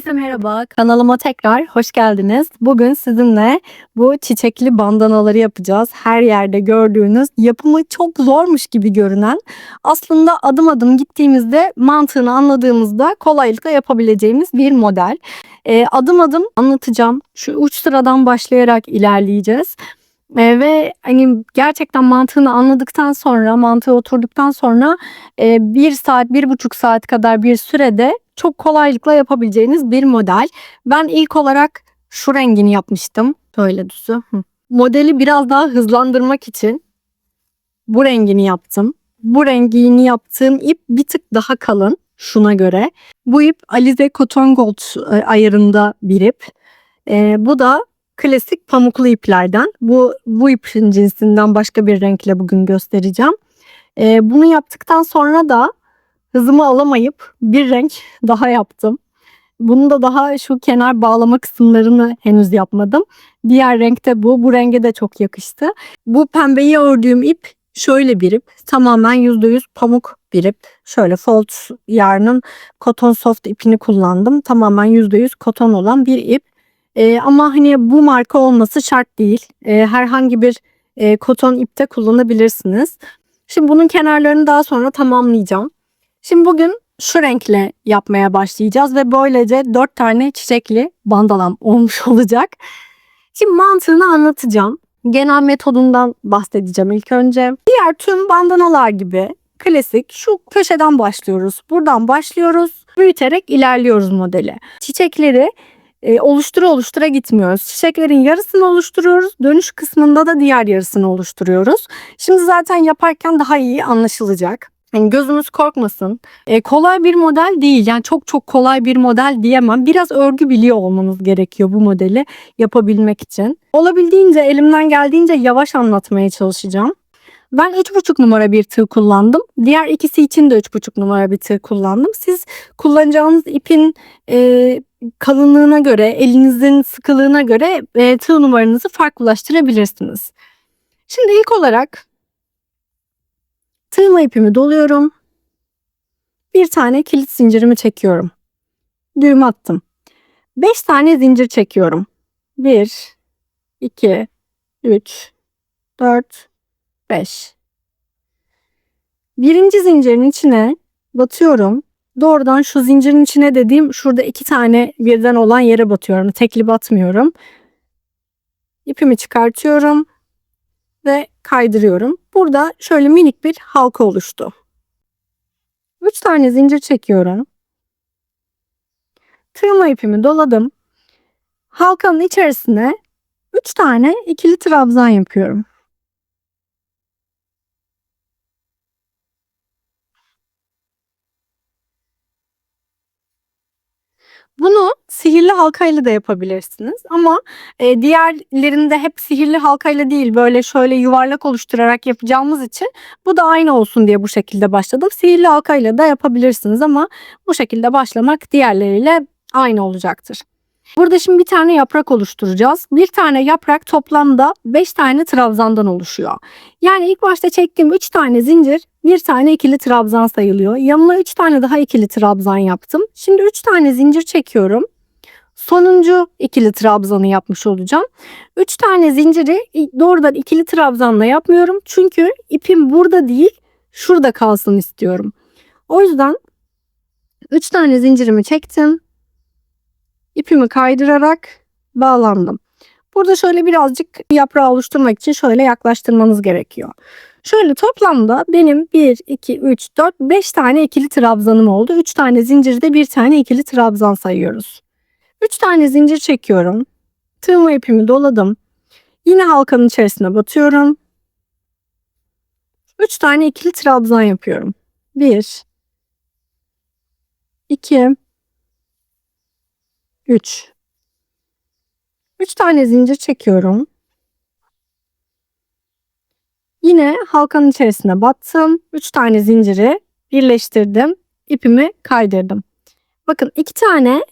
Herkese merhaba, kanalıma tekrar hoş geldiniz. Bugün sizinle bu çiçekli bandanaları yapacağız. Her yerde gördüğünüz, yapımı çok zormuş gibi görünen, aslında adım adım gittiğimizde mantığını anladığımızda kolaylıkla yapabileceğimiz bir model. Adım adım anlatacağım. Şu uç sıradan başlayarak ilerleyeceğiz. Ve hani gerçekten mantığını anladıktan sonra, mantığı oturduktan sonra 1 saat, 1,5 saat kadar bir sürede çok kolaylıkla yapabileceğiniz bir model. Ben ilk olarak şu rengini yapmıştım. Şöyle düzü. Modeli biraz daha hızlandırmak için bu rengini yaptım. Bu rengini yaptığım ip bir tık daha kalın şuna göre. Bu ip Alize Cotton Gold ayarında bir ip. Bu da klasik pamuklu iplerden. Bu ipin cinsinden başka bir renkle bugün göstereceğim. Bunu yaptıktan sonra da hızımı alamayıp bir renk daha yaptım. Bunu da daha şu kenar bağlama kısımlarını henüz yapmadım. Diğer renk de bu. Bu renge de çok yakıştı. Bu pembeyi ördüğüm ip şöyle bir ip. Tamamen %100 pamuk bir ip. Şöyle Fold yarnın Cotton Soft ipini kullandım. Tamamen %100 koton olan bir ip. Ama hani bu marka olması şart değil. Herhangi bir koton ipte kullanabilirsiniz. Şimdi bunun kenarlarını daha sonra tamamlayacağım. Şimdi bugün şu renkle yapmaya başlayacağız ve böylece 4 tane çiçekli bandalam olmuş olacak. Şimdi mantığını anlatacağım. Genel metodundan bahsedeceğim ilk önce. Diğer tüm bandanalar gibi klasik şu köşeden başlıyoruz. Buradan başlıyoruz. Büyüterek ilerliyoruz modeli. Çiçekleri oluştura gitmiyoruz. Çiçeklerin yarısını oluşturuyoruz. Dönüş kısmında da diğer yarısını oluşturuyoruz. Şimdi zaten yaparken daha iyi anlaşılacak. Yani gözünüz korkmasın. Kolay bir model değil. Yani çok kolay bir model diyemem. Biraz örgü biliyor olmanız gerekiyor bu modeli yapabilmek için. Olabildiğince elimden geldiğince yavaş anlatmaya çalışacağım. Ben 3,5 numara bir tığ kullandım. Diğer ikisi için de 3,5 numara bir tığ kullandım. Siz kullanacağınız ipin kalınlığına göre, elinizin sıkılığına göre tığ numaranızı farklılaştırabilirsiniz. Şimdi ilk olarak tığma ipimi doluyorum. Bir tane kilit zincirimi çekiyorum. Düğüm attım. 5 tane zincir çekiyorum. 1, 2, 3, 4, 5. Birinci zincirin içine batıyorum. Doğrudan şu zincirin içine dediğim şurada 2 tane birden olan yere batıyorum. Tekli batmıyorum. İpimi çıkartıyorum ve kaydırıyorum. Burada şöyle minik bir halka oluştu. 3 tane zincir çekiyorum. Tığma ipimi doladım. Halkanın içerisine 3 tane ikili trabzan yapıyorum. Bunu sihirli halkayla da yapabilirsiniz ama diğerlerinde hep sihirli halkayla değil böyle şöyle yuvarlak oluşturarak yapacağımız için bu da aynı olsun diye bu şekilde başladım. Sihirli halkayla da yapabilirsiniz ama bu şekilde başlamak diğerleriyle aynı olacaktır. Burada şimdi bir tane yaprak oluşturacağız. Bir tane yaprak toplamda 5 tane trabzandan oluşuyor. Yani ilk başta çektiğim 3 tane zincir bir tane ikili trabzan sayılıyor. Yanına 3 tane daha ikili trabzan yaptım. Şimdi 3 tane zincir çekiyorum. Sonuncu ikili trabzanı yapmış olacağım. 3 tane zinciri doğrudan ikili trabzanla yapmıyorum. Çünkü ipim burada değil şurada kalsın istiyorum. O yüzden 3 tane zincirimi çektim. İpimi kaydırarak bağlandım. Burada şöyle birazcık yaprağı oluşturmak için şöyle yaklaştırmanız gerekiyor. Şöyle toplamda benim 1, 2, 3, 4, 5 tane ikili trabzanım oldu. 3 tane zincirde bir tane ikili trabzan sayıyoruz. 3 tane zincir çekiyorum. Tığma ipimi doladım. Yine halkanın içerisine batıyorum. 3 tane ikili trabzan yapıyorum. 1, 2, 3. 3 tane zincir çekiyorum. Yine halkanın içerisine battım. 3 tane zinciri birleştirdim. İpimi kaydırdım. Bakın 2 tane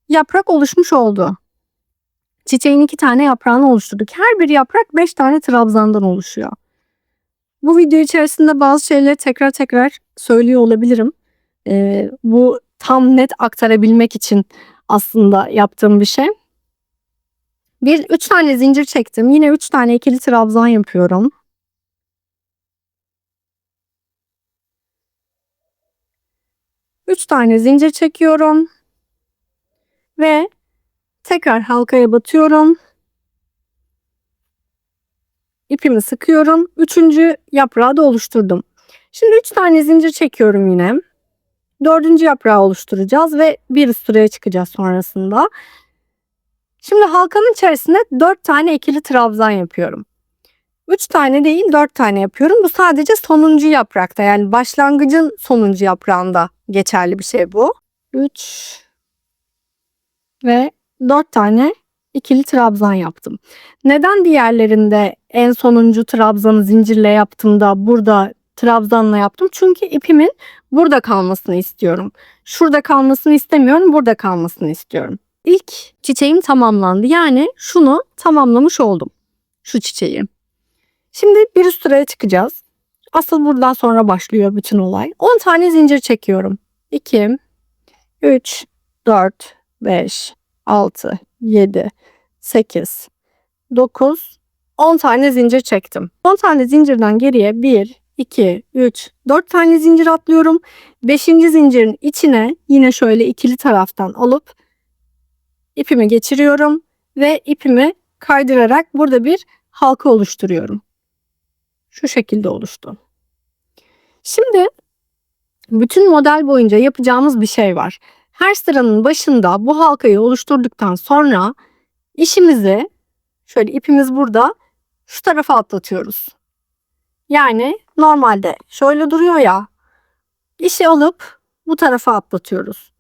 yaprak oluşmuş oldu. Çiçeğin 2 tane yaprağını oluşturduk. Her bir yaprak 5 tane trabzandan oluşuyor. Bu video içerisinde bazı şeyleri tekrar söylüyor olabilirim. Bu tam net aktarabilmek için aslında yaptığım bir şey. 3 tane zincir çektim. Yine 3 tane ikili trabzan yapıyorum. Üç tane zincir çekiyorum ve tekrar halkaya batıyorum. İpimi sıkıyorum. 3. yaprağı da oluşturdum. Şimdi 3 tane zincir çekiyorum yine. 4. yaprağı oluşturacağız ve bir üst sıraya çıkacağız sonrasında. Şimdi halkanın içerisine 4 tane ikili trabzan yapıyorum. 3 tane değil 4 tane yapıyorum. Bu sadece sonuncu yaprakta, yani başlangıcın sonuncu yaprağında geçerli bir şey bu. 3 ve 4 tane ikili trabzan yaptım. Neden diğerlerinde en sonuncu trabzanı zincirle yaptım da burada trabzanla yaptım? Çünkü ipimin burada kalmasını istiyorum. Şurada kalmasını istemiyorum, burada kalmasını istiyorum. İlk çiçeğim tamamlandı. Yani şunu tamamlamış oldum. Şu çiçeği. Şimdi bir üst sıraya çıkacağız. Asıl buradan sonra başlıyor bütün olay. 10 tane zincir çekiyorum. 2, 3, 4, 5, 6, 7, 8, 9, 10 tane zincir çektim. 10 tane zincirden geriye 1, 2, 3, 4 tane zincir atlıyorum. 5. zincirin içine yine şöyle ikili taraftan alıp ipimi geçiriyorum ve ipimi kaydırarak burada bir halka oluşturuyorum. Şu şekilde oluştu. Şimdi bütün model boyunca yapacağımız bir şey var. Her sıranın başında bu halkayı oluşturduktan sonra işimizi şöyle, ipimiz burada, şu tarafa atlatıyoruz. Yani normalde şöyle duruyor ya, işi alıp bu tarafa atlatıyoruz.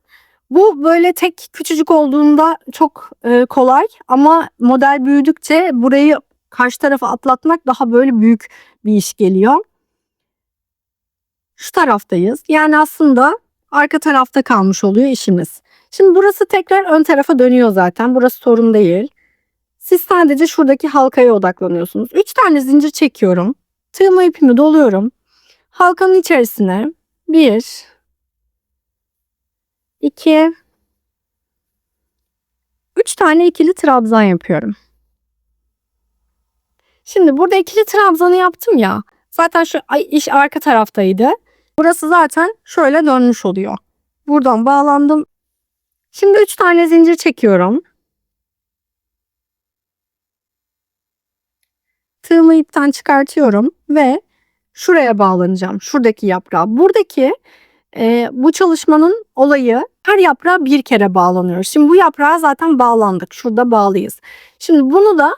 Bu böyle tek küçücük olduğunda çok kolay ama model büyüdükçe burayı karşı tarafa atlatmak daha böyle büyük bir iş geliyor. Şu taraftayız. Yani aslında arka tarafta kalmış oluyor işimiz. Şimdi burası tekrar ön tarafa dönüyor zaten. Burası sorun değil. Siz sadece şuradaki halkaya odaklanıyorsunuz. 3 tane zincir çekiyorum. Tığıma ipimi doluyorum. Halkanın içerisine 1, 2, 3 tane ikili trabzan yapıyorum. Şimdi burada ikili trabzanı yaptım ya. Zaten şu iş arka taraftaydı. Burası zaten şöyle dönmüş oluyor. Buradan bağlandım. Şimdi 3 tane zincir çekiyorum. Tığımı ipten çıkartıyorum ve şuraya bağlanacağım. Şuradaki yaprağa. Buradaki bu çalışmanın olayı, her yaprağa bir kere bağlanıyoruz. Şimdi bu yaprağa zaten bağlandık. Şurada bağlıyız. Şimdi bunu da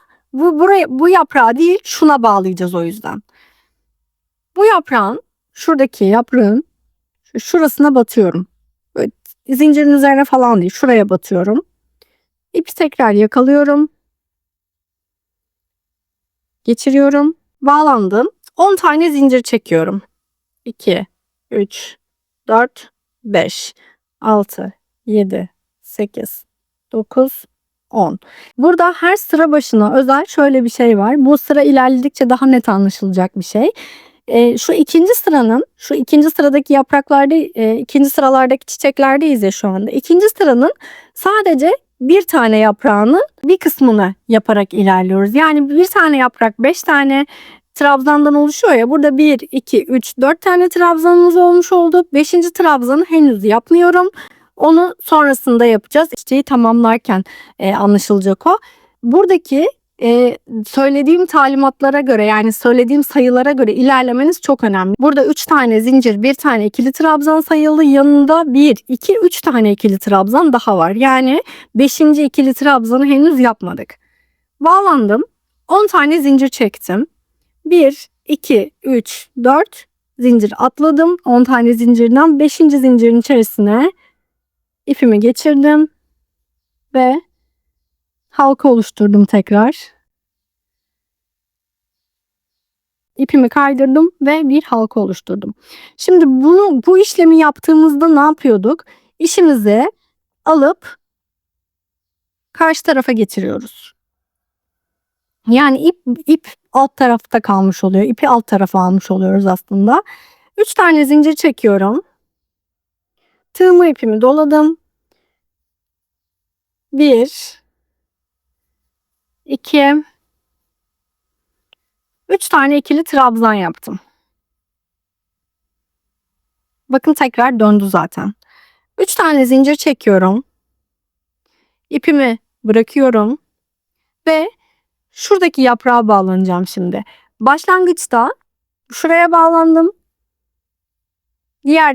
bu yaprağa değil, şuna bağlayacağız o yüzden. Bu yaprağın, şuradaki yaprağın şurasına batıyorum. Böyle zincirin üzerine falan değil, şuraya batıyorum. İpi tekrar yakalıyorum. Geçiriyorum. Bağlandım. 10 tane zincir çekiyorum. 2, 3, 4, 5, 6, 7, 8, 9, 10. Burada her sıra başına özel şöyle bir şey var. Bu sıra ilerledikçe daha net anlaşılacak bir şey. Şu ikinci sıradaki yapraklarda, ikinci sıralardaki çiçeklerdeyiz ya şu anda. İkinci sıranın sadece bir tane yaprağının bir kısmını yaparak ilerliyoruz. Yani bir tane yaprak 5 tane trabzandan oluşuyor ya. Burada 1, 2, 3, 4 tane trabzanımız olmuş oldu. 5. trabzanı henüz yapmıyorum. Onu sonrasında yapacağız. Çiçeği tamamlarken anlaşılacak o. Buradaki söylediğim talimatlara göre, yani söylediğim sayılara göre ilerlemeniz çok önemli. Burada 3 tane zincir, 1 tane ikili trabzan sayılı, yanında 1, 2, 3 tane ikili trabzan daha var. Yani 5. ikili trabzanı henüz yapmadık. Bağlandım. 10 tane zincir çektim. 1, 2, 3, 4 zincir atladım. 10 tane zincirden 5. zincirin içerisine ipimi geçirdim ve halka oluşturdum tekrar. İpimi kaydırdım ve bir halka oluşturdum. Şimdi bu işlemi yaptığımızda ne yapıyorduk? İşimizi alıp karşı tarafa getiriyoruz. Yani ip alt tarafta kalmış oluyor. İpi alt tarafa almış oluyoruz aslında. 3 tane zincir çekiyorum. tığımı ipimi doladım. 1 2 3 tane ikili trabzan yaptım. Bakın tekrar döndü zaten. 3 tane zincir çekiyorum. İpimi bırakıyorum ve şuradaki yaprağa bağlanacağım şimdi. Başlangıçta şuraya bağlandım.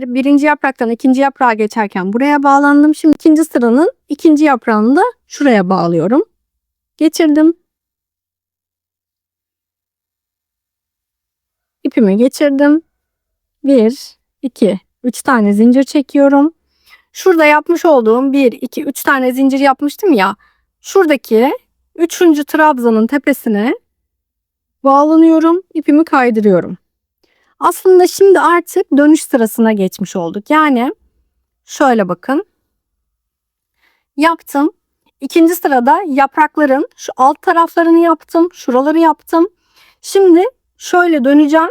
Birinci yapraktan ikinci yaprağa geçerken buraya bağlandım. Şimdi ikinci sıranın ikinci yaprağını da şuraya bağlıyorum. Geçirdim. İpimi geçirdim. 1 2 3 tane zincir çekiyorum. Şurada yapmış olduğum 1 2 3 tane zincir yapmıştım ya. Şuradaki 3. trabzanın tepesine bağlanıyorum. İpimi kaydırıyorum. Aslında şimdi artık dönüş sırasına geçmiş olduk. Yani şöyle bakın. Yaptım. İkinci sırada yaprakların şu alt taraflarını yaptım. Şuraları yaptım. Şimdi şöyle döneceğim.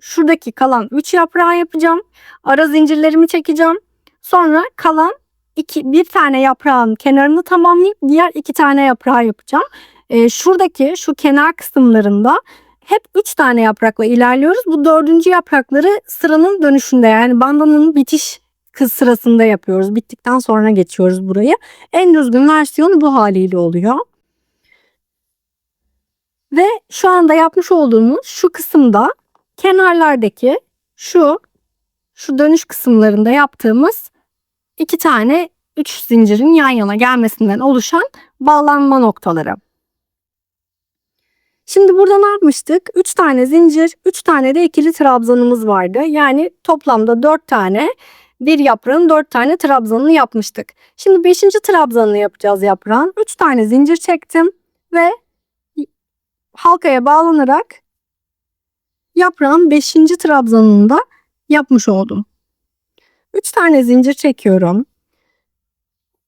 Şuradaki kalan 3 yaprağı yapacağım. Ara zincirlerimi çekeceğim. Sonra kalan bir tane yaprağın kenarını tamamlayıp diğer 2 tane yaprağı yapacağım. Şuradaki şu kenar kısımlarında hep 3 tane yaprakla ilerliyoruz. Bu 4. yaprakları sıranın dönüşünde, yani bandananın bitiş sırasında yapıyoruz. Bittikten sonra geçiyoruz burayı. En düzgün versiyonu bu haliyle oluyor. Ve şu anda yapmış olduğumuz şu kısımda kenarlardaki şu dönüş kısımlarında yaptığımız 2 tane 3 zincirin yan yana gelmesinden oluşan bağlanma noktaları. Şimdi burada ne yapmıştık? 3 tane zincir, 3 tane de ikili trabzanımız vardı. Yani toplamda 4 tane, bir yaprağın 4 tane trabzanını yapmıştık. Şimdi 5. trabzanını yapacağız yaprağın. 3 tane zincir çektim ve halkaya bağlanarak yaprağın 5. trabzanını da yapmış oldum. 3 tane zincir çekiyorum.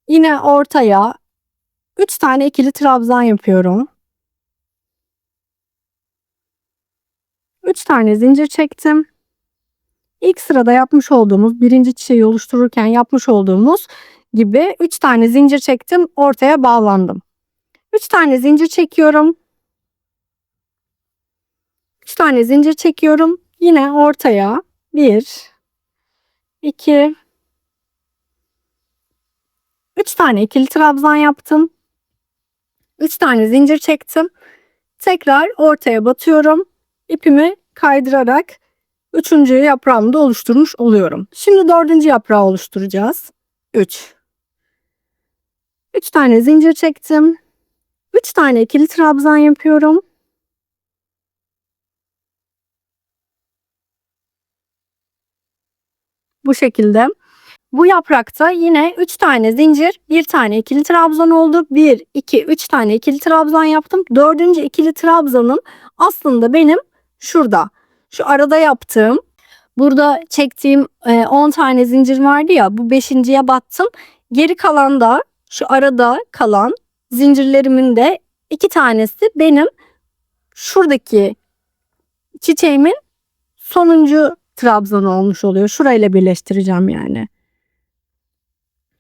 Yine ortaya 3 tane ikili trabzan yapıyorum. 3 tane zincir çektim. İlk sırada yapmış olduğumuz, birinci çiçeği oluştururken yapmış olduğumuz gibi 3 tane zincir çektim, ortaya bağlandım. 3 tane zincir çekiyorum. 3 tane zincir çekiyorum. Yine ortaya 1 2 3 tane ikili trabzan yaptım. 3 tane zincir çektim. Tekrar ortaya batıyorum. İpimi kaydırarak 3. yaprağımı da oluşturmuş oluyorum. Şimdi 4. yaprağı oluşturacağız. 3 tane zincir çektim. 3 tane ikili trabzan yapıyorum. Bu şekilde. Bu yaprakta yine 3 tane zincir, 1 tane ikili trabzan oldu. 1 2 3 tane ikili trabzan yaptım. 4. ikili trabzanım aslında benim şurada. Şu arada yaptığım, burada çektiğim 10 tane zincir vardı ya, bu 5.'ye battım. Geri kalan da şu arada kalan zincirlerimin de 2 tanesi benim şuradaki çiçeğimin sonuncu trabzanı olmuş oluyor. Şurayla birleştireceğim yani.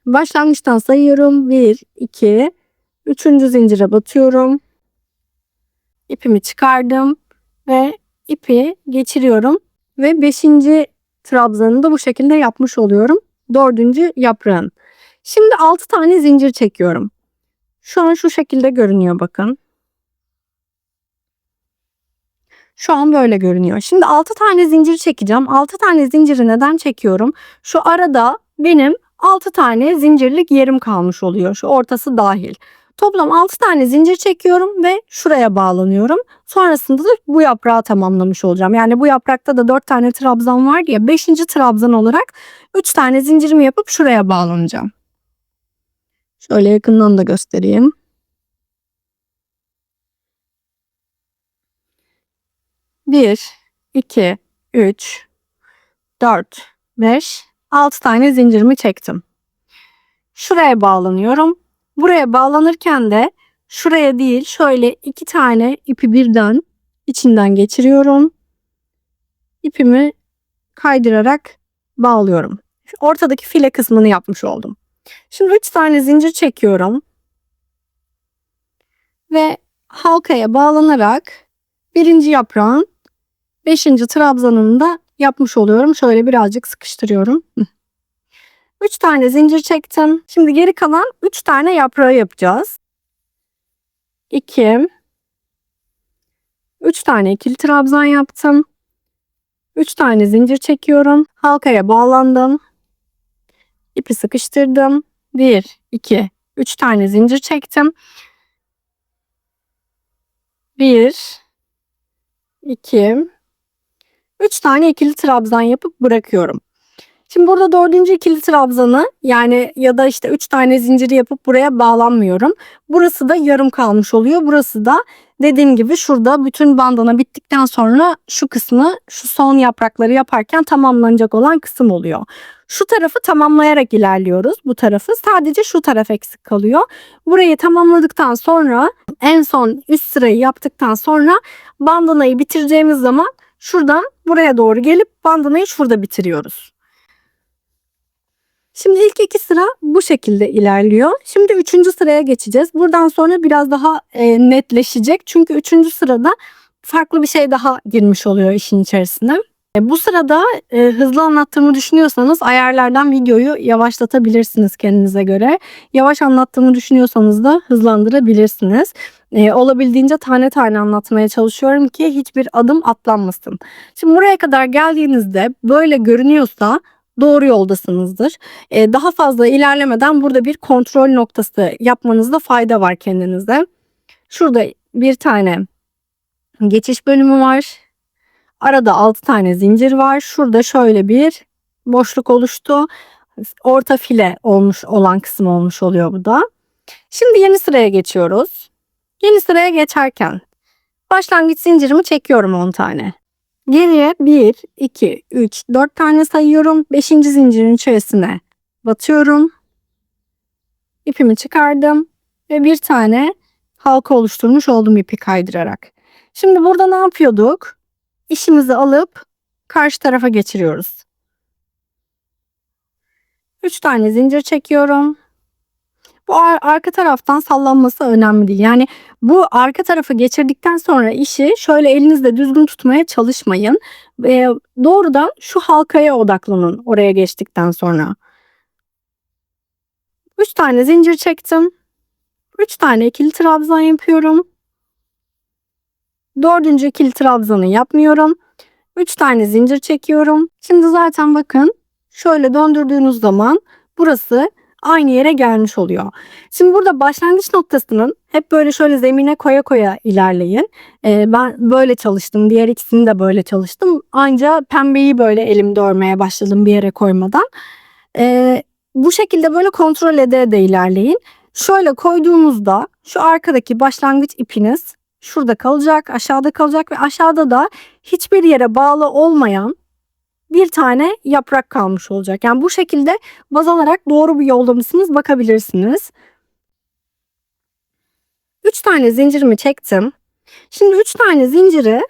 Başlangıçtan sayıyorum. 1 2 3. zincire batıyorum. İpimi çıkardım ve ipi geçiriyorum ve 5. trabzanını da bu şekilde yapmış oluyorum. 4. yaprağın. Şimdi 6 tane zincir çekiyorum. Şu an şu şekilde görünüyor, bakın. Şu an böyle görünüyor. Şimdi 6 tane zincir çekeceğim. 6 tane zinciri neden çekiyorum? Şu arada benim 6 tane zincirlik yerim kalmış oluyor. Şu ortası dahil. Toplam 6 tane zincir çekiyorum ve şuraya bağlanıyorum. Sonrasında da bu yaprağı tamamlamış olacağım. Yani bu yaprakta da 4 tane trabzan var ya, 5. trabzan olarak 3 tane zincirimi yapıp şuraya bağlanacağım. Şöyle yakından da göstereyim. 1 2 3 4 5 6 tane zincirimi çektim. Şuraya bağlanıyorum. Buraya bağlanırken de şuraya değil, şöyle 2 tane ipi birden içinden geçiriyorum. İpimi kaydırarak bağlıyorum. Ortadaki file kısmını yapmış oldum. Şimdi 3 tane zincir çekiyorum. Ve halkaya bağlanarak birinci yaprağın 5. trabzanını da yapmış oluyorum. Şöyle birazcık sıkıştırıyorum. 3 tane zincir çektim. Şimdi geri kalan 3 tane yaprağı yapacağız. 2 3 tane ikili trabzan yaptım. 3 tane zincir çekiyorum. Halkaya bağlandım. İpi sıkıştırdım. 1 2 3 tane zincir çektim. 1 2 3 tane ikili trabzan yapıp bırakıyorum. Şimdi burada 4. ikili trabzanı yani ya da işte 3 tane zinciri yapıp buraya bağlanmıyorum. Burası da yarım kalmış oluyor. Burası da dediğim gibi şurada bütün bandana bittikten sonra şu kısmı, şu son yaprakları yaparken tamamlanacak olan kısım oluyor. Şu tarafı tamamlayarak ilerliyoruz. Bu tarafı sadece şu taraf eksik kalıyor. Burayı tamamladıktan sonra en son üst sırayı yaptıktan sonra bandanayı bitireceğimiz zaman şuradan buraya doğru gelip bandanayı şurada bitiriyoruz. Şimdi ilk 2 sıra bu şekilde ilerliyor. Şimdi 3. sıraya geçeceğiz. Buradan sonra biraz daha netleşecek. Çünkü 3. sırada farklı bir şey daha girmiş oluyor işin içerisine. Bu sırada hızlı anlattığımı düşünüyorsanız ayarlardan videoyu yavaşlatabilirsiniz kendinize göre. Yavaş anlattığımı düşünüyorsanız da hızlandırabilirsiniz. Olabildiğince tane tane anlatmaya çalışıyorum ki hiçbir adım atlanmasın. Şimdi buraya kadar geldiğinizde böyle görünüyorsa doğru yoldasınızdır. Daha fazla ilerlemeden burada bir kontrol noktası yapmanızda fayda var kendinize. Şurada bir tane geçiş bölümü var. Arada 6 tane zincir var. Şurada şöyle bir boşluk oluştu. Orta file olmuş olan kısım olmuş oluyor bu da. Şimdi yeni sıraya geçiyoruz. Yeni sıraya geçerken başlangıç zincirimi çekiyorum 10 tane. Geriye 1, 2, 3, 4 tane sayıyorum. 5. zincirin içerisine batıyorum. İpimi çıkardım ve bir tane halka oluşturmuş oldum ipi kaydırarak. Şimdi burada ne yapıyorduk? İşimizi alıp karşı tarafa geçiriyoruz. 3 tane zincir çekiyorum. Bu arka taraftan sallanması önemli değil. Yani bu arka tarafı geçirdikten sonra işi şöyle elinizle düzgün tutmaya çalışmayın. Doğrudan şu halkaya odaklanın oraya geçtikten sonra. 3 tane zincir çektim. 3 tane ikili trabzan yapıyorum. 4. ikili trabzanı yapmıyorum. 3 tane zincir çekiyorum. Şimdi zaten bakın şöyle döndürdüğünüz zaman burası aynı yere gelmiş oluyor. Şimdi burada başlangıç noktasının hep böyle şöyle zemine koya koya ilerleyin. Ben böyle çalıştım. Diğer ikisini de böyle çalıştım. Anca pembeyi böyle elimde örmeye başladım bir yere koymadan. Bu şekilde böyle kontrol ede de ilerleyin. Şöyle koyduğunuzda şu arkadaki başlangıç ipiniz şurada kalacak, aşağıda kalacak ve aşağıda da hiçbir yere bağlı olmayan bir tane yaprak kalmış olacak. Yani bu şekilde baz alarak doğru bir yolda mısınız bakabilirsiniz. 3 tane zincirimi çektim. Şimdi 3 tane zinciri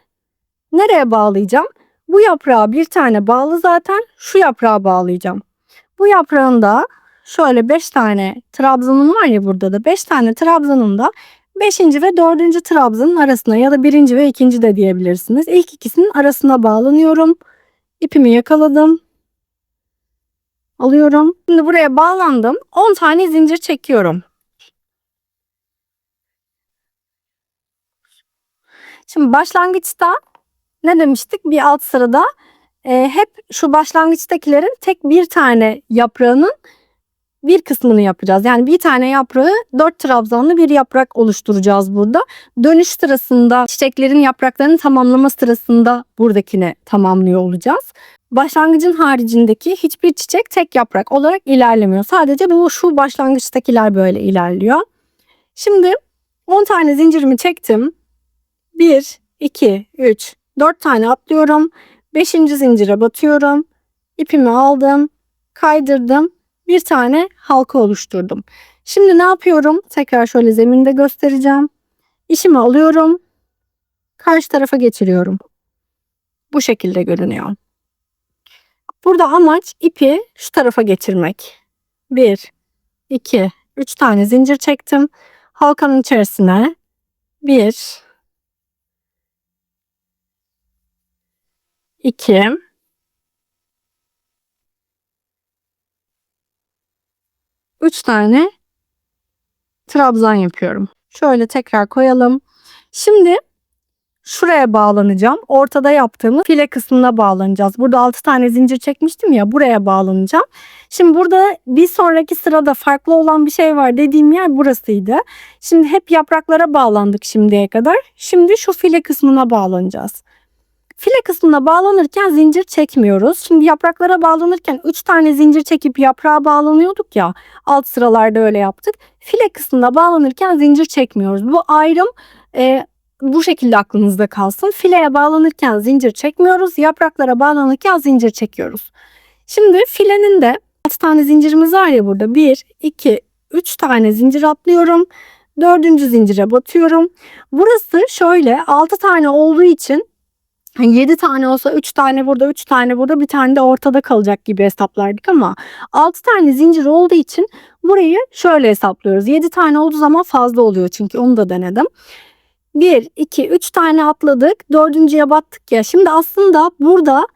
nereye bağlayacağım? Bu yaprağa bir tane bağlı zaten. Şu yaprağa bağlayacağım. Bu yaprağın da şöyle 5 tane trabzanım var ya, burada da 5 tane trabzanım da 5. ve 4. trabzanın arasına ya da 1. ve 2. de diyebilirsiniz. İlk ikisinin arasına bağlanıyorum. İpimi yakaladım. Alıyorum. Şimdi buraya bağlandım. 10 tane zincir çekiyorum. Şimdi başlangıçta ne demiştik? Bir alt sırada hep şu başlangıçtakilerin tek bir tane yaprağının bir kısmını yapacağız. Yani bir tane yaprağı 4 trabzanlı bir yaprak oluşturacağız burada. Dönüş sırasında çiçeklerin yapraklarını tamamlama sırasında buradakini tamamlıyor olacağız. Başlangıcın haricindeki hiçbir çiçek tek yaprak olarak ilerlemiyor. Sadece şu başlangıçtakiler böyle ilerliyor. Şimdi 10 tane zincirimi çektim. 1, 2, 3, 4 tane atlıyorum. 5. zincire batıyorum. İpimi aldım. Kaydırdım. Bir tane halka oluşturdum. Şimdi ne yapıyorum? Tekrar şöyle zeminde göstereceğim. İşimi alıyorum. Karşı tarafa geçiriyorum. Bu şekilde görünüyor. Burada amaç ipi şu tarafa geçirmek. 1, 2, 3 tane zincir çektim. Halkanın içerisine 1, 2, 3 tane trabzan yapıyorum. Şöyle tekrar koyalım. Şimdi şuraya bağlanacağım. Ortada yaptığımız file kısmına bağlanacağız. Burada 6 tane zincir çekmiştim ya, buraya bağlanacağım. Şimdi burada bir sonraki sırada farklı olan bir şey var dediğim yer burasıydı. Şimdi hep yapraklara bağlandık şimdiye kadar. Şimdi şu file kısmına bağlanacağız. File kısmına bağlanırken zincir çekmiyoruz. Şimdi yapraklara bağlanırken 3 tane zincir çekip yaprağa bağlanıyorduk ya. Alt sıralarda öyle yaptık. File kısmına bağlanırken zincir çekmiyoruz. Bu ayrım bu şekilde aklınızda kalsın. Fileye bağlanırken zincir çekmiyoruz. Yapraklara bağlanırken zincir çekiyoruz. Şimdi filenin de 6 tane zincirimiz var ya burada. 1, 2, 3 tane zincir atlıyorum. 4. zincire batıyorum. Burası şöyle 6 tane olduğu için 7 tane olsa 3 tane burada, 3 tane burada, bir tane de ortada kalacak gibi hesaplardık ama 6 tane zincir olduğu için burayı şöyle hesaplıyoruz. 7 tane olduğu zaman fazla oluyor çünkü onu da denedim. 1, 2, 3 tane atladık. 4.'ye battık ya. Şimdi aslında burada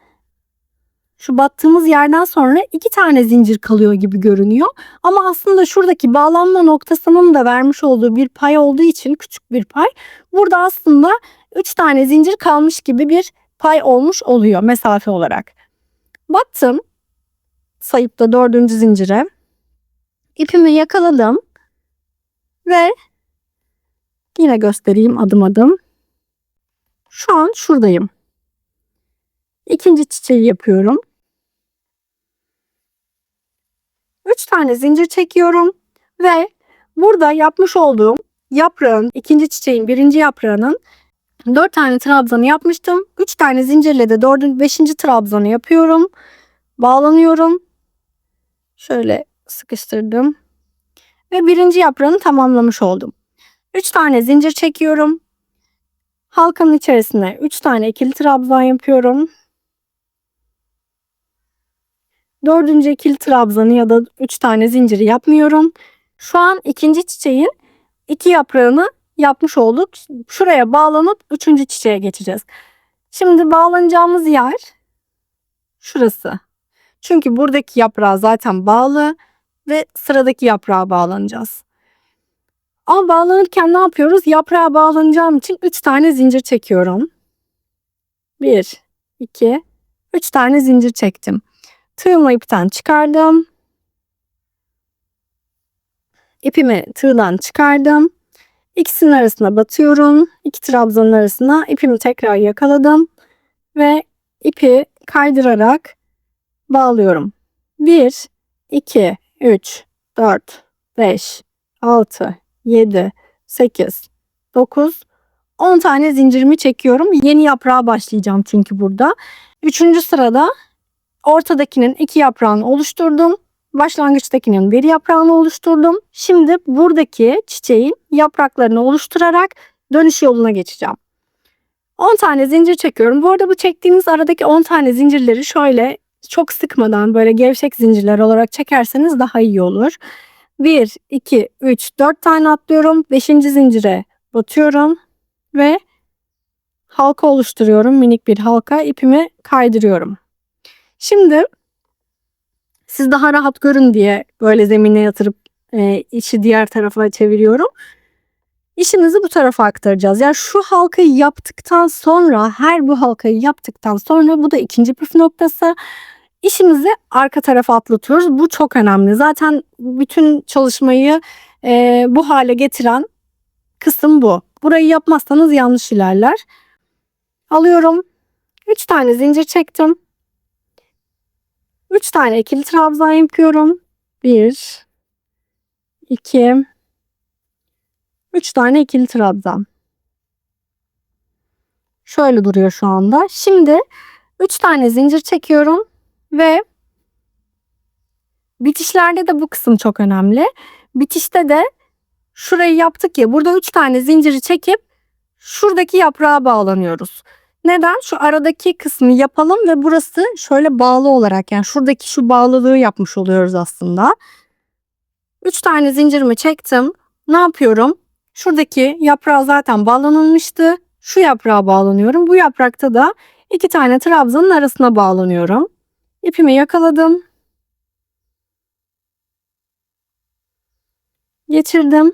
şu battığımız yerden sonra 2 tane zincir kalıyor gibi görünüyor. Ama aslında şuradaki bağlanma noktasının da vermiş olduğu bir pay olduğu için, küçük bir pay. Burada aslında 3 tane zincir kalmış gibi bir pay olmuş oluyor mesafe olarak. Battım. Sayıp da 4. zincire. İpimi yakaladım. Ve yine göstereyim adım adım. Şu an şuradayım. İkinci çiçeği yapıyorum. 3 tane zincir çekiyorum ve burada yapmış olduğum yaprağın, ikinci çiçeğin birinci yaprağının 4 tane trabzanı yapmıştım. 3 tane zincirle de 4. 5. trabzanı yapıyorum. Bağlanıyorum. Şöyle sıkıştırdım. Ve birinci yaprağını tamamlamış oldum. 3 tane zincir çekiyorum. Halkanın içerisine 3 tane ikili trabzan yapıyorum. 4. ikili trabzanı ya da 3 tane zinciri yapmıyorum. Şu an ikinci çiçeğin 2 yaprağını yapmış olduk. Şuraya bağlanıp 3. çiçeğe geçeceğiz. Şimdi bağlanacağımız yer şurası. Çünkü buradaki yaprağı zaten bağlı ve sıradaki yaprağa bağlanacağız. Ama bağlanırken ne yapıyoruz? Yaprağa bağlanacağım için 3 tane zincir çekiyorum. 1, 2, 3 tane zincir çektim. Tığımı ipten çıkardım. İpimi tığdan çıkardım. İkisinin arasına batıyorum. 2 trabzanın arasına ipimi tekrar yakaladım. Ve ipi kaydırarak bağlıyorum. 1, 2, 3, 4, 5, 6, 7, 8, 9, 10 tane zincirimi çekiyorum. Yeni yaprağa başlayacağım çünkü burada. 3. sırada ortadakinin 2 yaprağını oluşturdum. Başlangıçtakinin 1 yaprağını oluşturdum. Şimdi buradaki çiçeğin yapraklarını oluşturarak dönüş yoluna geçeceğim. 10 tane zincir çekiyorum. Bu arada bu çektiğiniz aradaki 10 tane zincirleri şöyle çok sıkmadan böyle gevşek zincirler olarak çekerseniz daha iyi olur. 1, 2, 3, 4 tane atlıyorum. 5. zincire batıyorum ve halka oluşturuyorum. Minik bir halka. İpimi kaydırıyorum. Şimdi siz daha rahat görün diye böyle zemine yatırıp işi diğer tarafa çeviriyorum. İşimizi bu tarafa aktaracağız. Yani şu halkayı yaptıktan sonra, her bu halkayı yaptıktan sonra bu da ikinci püf noktası. İşimizi arka tarafa atlatıyoruz. Bu çok önemli. Zaten bütün çalışmayı bu hale getiren kısım bu. Burayı yapmazsanız yanlış ilerler. Alıyorum. 3 tane zincir çektim. 3 tane ikili trabzan yapıyorum. 1, 2, 3 tane ikili trabzan. Şöyle duruyor şu anda. Şimdi 3 tane zincir çekiyorum ve bitişlerde de bu kısım çok önemli. Bitişte de şurayı yaptık ya, burada 3 tane zinciri çekip şuradaki yaprağa bağlanıyoruz. Neden? Şu aradaki kısmı yapalım ve burası şöyle bağlı olarak, yani şuradaki şu bağlılığı yapmış oluyoruz aslında. 3 tane zincirimi çektim. Ne yapıyorum? Şuradaki yaprağı zaten bağlanılmıştı. Şu yaprağa bağlanıyorum. Bu yaprakta da 2 tane trabzanın arasına bağlanıyorum. İpimi yakaladım. Geçirdim.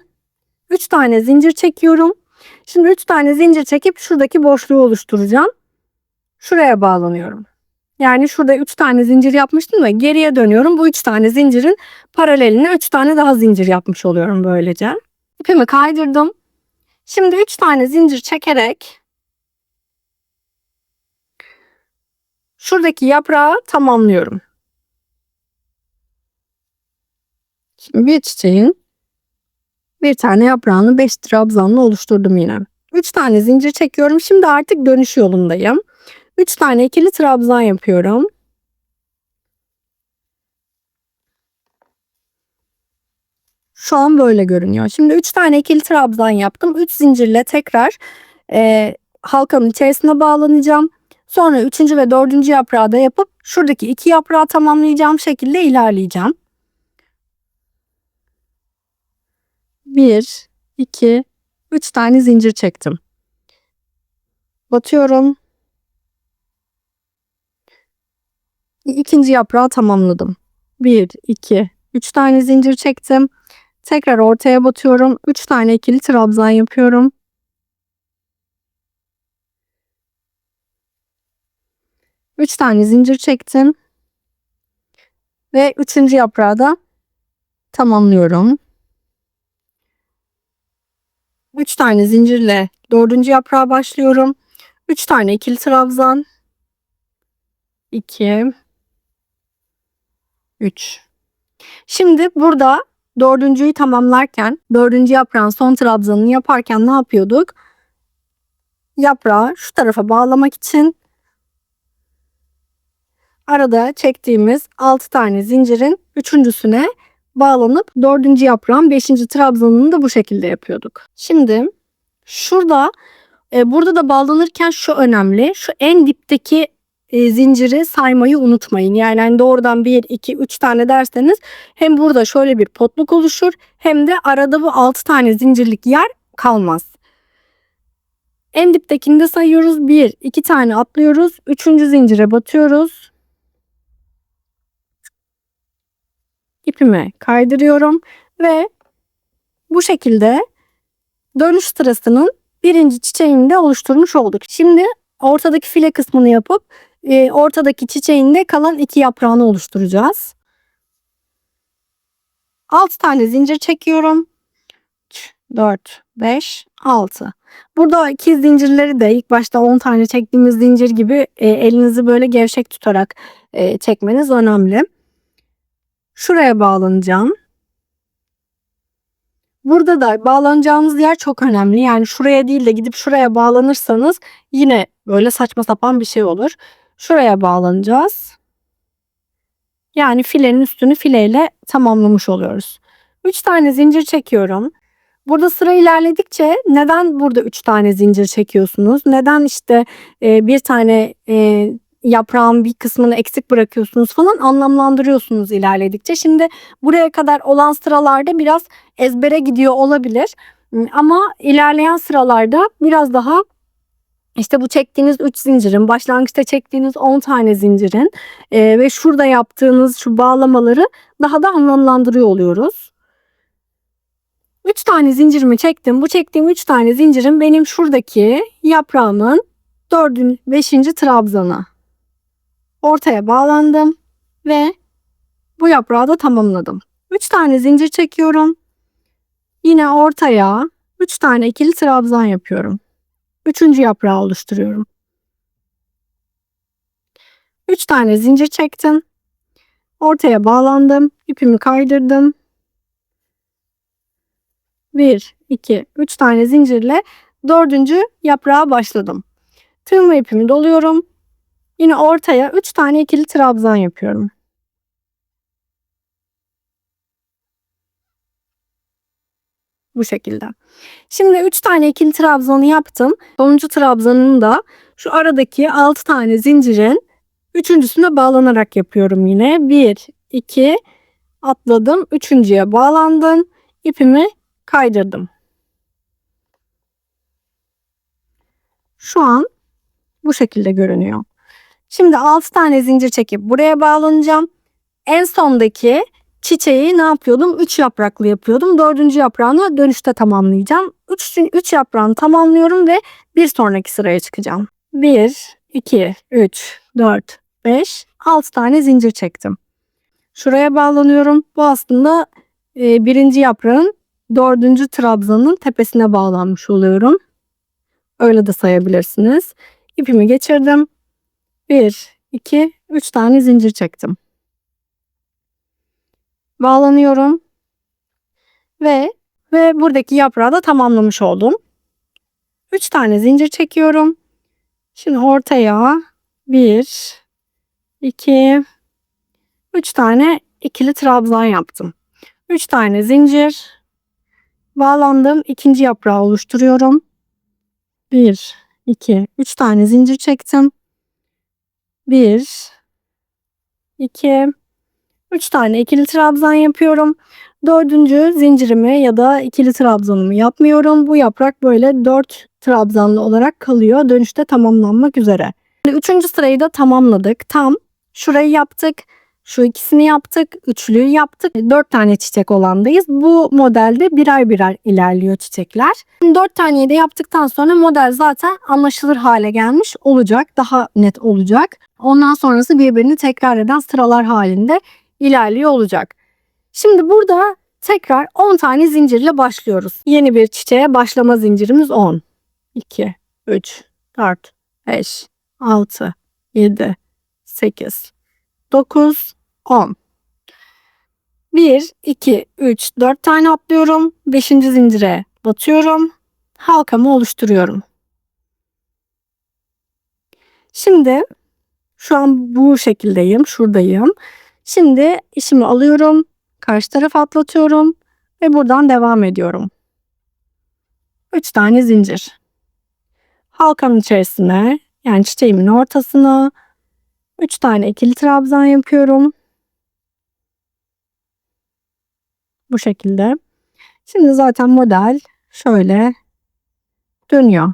3 tane zincir çekiyorum. Şimdi 3 tane zincir çekip şuradaki boşluğu oluşturacağım. Şuraya bağlanıyorum. Yani şurada 3 tane zincir yapmıştım ve geriye dönüyorum. Bu 3 tane zincirin paraleline 3 tane daha zincir yapmış oluyorum böylece. İpimi kaydırdım. Şimdi 3 tane zincir çekerek şuradaki yaprağı tamamlıyorum. Şimdi bir çiçeğin bir tane yaprağını 5 trabzanla oluşturdum yine. 3 tane zincir çekiyorum. Şimdi artık dönüş yolundayım. 3 tane ikili trabzan yapıyorum. Şu an böyle görünüyor. Şimdi 3 tane ikili trabzan yaptım. 3 zincirle tekrar halkanın içerisine bağlanacağım. Sonra 3. ve 4. yaprağı da yapıp şuradaki 2 yaprağı tamamlayacağım şekilde ilerleyeceğim. 1, 2, 3 tane zincir çektim. Batıyorum. İkinci yaprağı tamamladım. 1, 2, 3 tane zincir çektim. Tekrar ortaya batıyorum. 3 tane ikili trabzan yapıyorum. Üç tane zincir çektim. Ve 3. yaprağı da tamamlıyorum. 3 tane zincirle 4. yaprağa başlıyorum. 3 tane ikili trabzan. 2, 3. Şimdi burada 4.'yü tamamlarken 4. yaprağın son trabzanını yaparken ne yapıyorduk? Yaprağı şu tarafa bağlamak için arada çektiğimiz 6 tane zincirin 3.'süne bağlanıp 4. yaprağın 5. trabzanını da bu şekilde yapıyorduk. Şimdi şurada burada da bağlanırken şu önemli. Şu en dipteki zinciri saymayı unutmayın. Yani hani doğrudan 1, 2, 3 tane derseniz hem burada şöyle bir potluk oluşur hem de arada bu 6 tane zincirlik yer kalmaz. En diptekini de sayıyoruz. 1, 2 tane atlıyoruz. 3. zincire batıyoruz. İpimi kaydırıyorum ve bu şekilde dönüş sırasının birinci çiçeğini de oluşturmuş olduk. Şimdi ortadaki file kısmını yapıp ortadaki çiçeğin de kalan 2 yaprağını oluşturacağız. 6 tane zincir çekiyorum. 3, 4, 5, 6. Burada ikiz zincirleri de ilk başta 10 tane çektiğimiz zincir gibi elinizi böyle gevşek tutarak çekmeniz önemli. Şuraya bağlanacağım. Burada da bağlanacağınız yer çok önemli. Yani şuraya değil de gidip şuraya bağlanırsanız yine böyle saçma sapan bir şey olur. Şuraya bağlanacağız. Yani filenin üstünü fileyle tamamlamış oluyoruz. 3 tane zincir çekiyorum. Burada sıra ilerledikçe neden burada 3 tane zincir çekiyorsunuz? Neden işte bir tane yaprağın bir kısmını eksik bırakıyorsunuz falan anlamlandırıyorsunuz ilerledikçe. Şimdi buraya kadar olan sıralarda biraz ezbere gidiyor olabilir. Ama ilerleyen sıralarda biraz daha işte bu çektiğiniz 3 zincirin, başlangıçta çektiğiniz 10 tane zincirin ve şurada yaptığınız şu bağlamaları daha da anlamlandırıyor oluyoruz. 3 tane zincirimi çektim. Bu çektiğim 3 tane zincirin benim şuradaki yaprağımın 4. 5. trabzanı. Ortaya bağlandım ve bu yaprağı da tamamladım. 3 tane zincir çekiyorum. Yine ortaya 3 tane ikili trabzan yapıyorum. 3. yaprağı oluşturuyorum. 3 tane zincir çektim. Ortaya bağlandım. İpimi kaydırdım. 1, 2, 3 tane zincirle 4. yaprağa başladım. Tığım ve ipimi doluyorum. Yine ortaya 3 tane ikili trabzan yapıyorum. Bu şekilde. Şimdi 3 tane ikili trabzanı yaptım. Sonuncu trabzanını da Şu aradaki 6 tane zincirin üçüncüsüne bağlanarak yapıyorum yine. 1, 2, atladım. Üçüncüye bağlandım. İpimi kaydırdım. Şu an bu şekilde görünüyor. Şimdi 6 tane zincir çekip buraya bağlanacağım. En sondaki çiçeği ne yapıyordum? 3 yapraklı yapıyordum. 4. yaprağını dönüşte tamamlayacağım. 3 yaprağını tamamlıyorum ve bir sonraki sıraya çıkacağım. 1, 2, 3, 4, 5, 6 tane zincir çektim. Şuraya bağlanıyorum. Bu aslında birinci yaprağın 4. trabzanın tepesine bağlanmış oluyorum. Öyle de sayabilirsiniz. İpimi geçirdim. 1, 2, 3 tane zincir çektim. Bağlanıyorum. Ve buradaki yaprağı da tamamlamış oldum. 3 tane zincir çekiyorum. Şimdi ortaya 1, 2, 3 tane ikili trabzan yaptım. 3 tane zincir. Bağlandım. İkinci yaprağı oluşturuyorum. 1, 2, 3 tane zincir çektim. 1, 2, 3 tane ikili trabzan yapıyorum. 4. zincirimi ya da ikili trabzanımı yapmıyorum. Bu yaprak böyle 4 trabzanlı olarak kalıyor. Dönüşte tamamlanmak üzere. 3. sırayı da tamamladık. Tam şurayı yaptık. Şu ikisini yaptık. Üçlüyü yaptık. 4 tane çiçek olandayız. Bu modelde birer birer ilerliyor çiçekler. 4 taneyi de yaptıktan sonra model zaten anlaşılır hale gelmiş olacak. Daha net olacak. Ondan sonrası birbirini tekrar eden sıralar halinde ilerliyor olacak. Şimdi burada tekrar 10 tane zincirle başlıyoruz. Yeni bir çiçeğe başlama zincirimiz 10. 2, 3, 4, 5, 6, 7, 8, 9, 10. 1, 2, 3, 4 tane atlıyorum. 5. zincire batıyorum. Halkamı oluşturuyorum. Şimdi şu an bu şekildeyim. Şuradayım. Şimdi işimi alıyorum. Karşı tarafa atlatıyorum. Ve buradan devam ediyorum. 3 tane zincir. Halkamın içerisine, yani çiçeğimin ortasına 3 tane ikili trabzan yapıyorum. Bu şekilde. Şimdi zaten model şöyle dönüyor.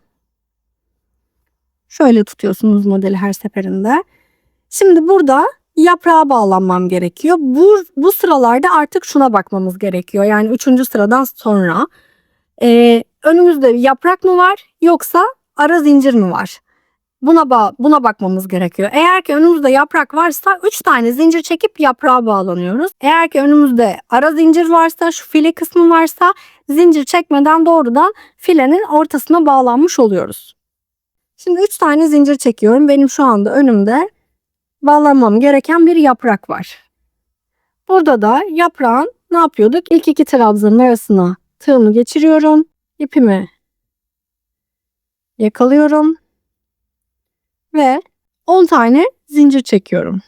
Şöyle tutuyorsunuz modeli her seferinde. Şimdi burada yaprağa bağlanmam gerekiyor. Bu sıralarda artık şuna bakmamız gerekiyor. Yani 3. sıradan sonra önümüzde yaprak mı var yoksa ara zincir mi var? Buna bakmamız gerekiyor. Eğer ki önümüzde yaprak varsa 3 tane zincir çekip yaprağa bağlanıyoruz. Eğer ki önümüzde ara zincir varsa, şu file kısmı varsa zincir çekmeden doğrudan filenin ortasına bağlanmış oluyoruz. Şimdi 3 tane zincir çekiyorum. Benim şu anda önümde bağlanmam gereken bir yaprak var. Burada da yaprağın ne yapıyorduk? İlk 2 trabzanın arasına tığımı geçiriyorum. İpimi yakalıyorum. Ve 10 tane zincir çekiyorum.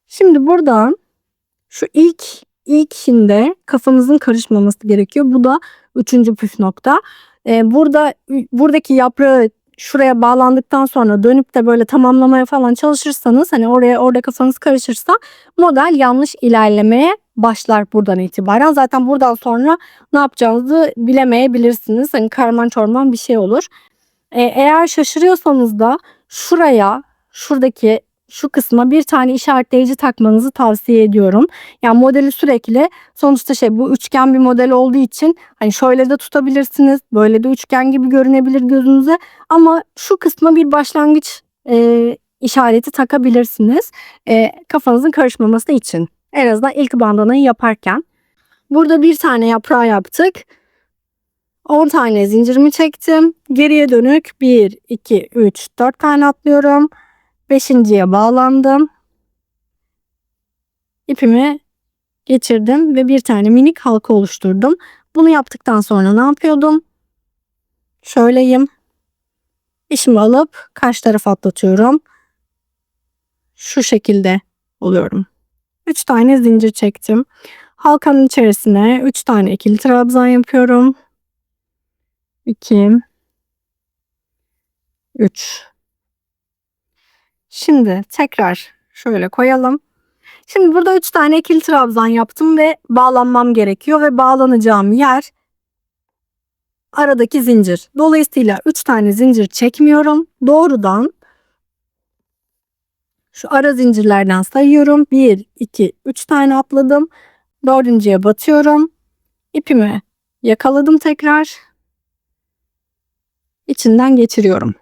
Şimdi buradan şu ilkinde kafanızın karışmaması gerekiyor. Bu da 3. püf nokta. Buradaki yaprağı şuraya bağlandıktan sonra dönüp de böyle tamamlamaya falan çalışırsanız, hani orada kafanız karışırsa model yanlış ilerlemeye başlar buradan itibaren. Zaten buradan sonra ne yapacağınızı bilemeyebilirsiniz. Hani karman çorman bir şey olur. Eğer şaşırıyorsanız da şuradaki şu kısma bir tane işaretleyici takmanızı tavsiye ediyorum. Yani modeli sürekli, sonuçta bu üçgen bir model olduğu için hani şöyle de tutabilirsiniz. Böyle de üçgen gibi görünebilir gözünüze. Ama şu kısma bir başlangıç işareti takabilirsiniz. Kafanızın karışmaması için. En azından ilk bandanayı yaparken. Burada bir tane yaprağı yaptık. 10 tane zincirimi çektim. Geriye dönük 1, 2, 3, 4 tane atlıyorum. 5.'ye bağlandım. İpimi geçirdim ve bir tane minik halka oluşturdum. Bunu yaptıktan sonra ne yapıyordum? Şöyleyim. İşimi alıp karşı tarafa atlatıyorum. Şu şekilde oluyorum. 3 tane zincir çektim. Halkanın içerisine 3 tane ikili trabzan yapıyorum. 2, 3. Şimdi tekrar şöyle koyalım. Şimdi burada 3 tane ikili trabzan yaptım ve bağlanmam gerekiyor ve bağlanacağım yer aradaki zincir. Dolayısıyla 3 tane zincir çekmiyorum. Doğrudan şu ara zincirlerden sayıyorum. 1, 2, 3 tane atladım. Dördüncüye batıyorum. İpimi yakaladım tekrar. İçinden geçiriyorum.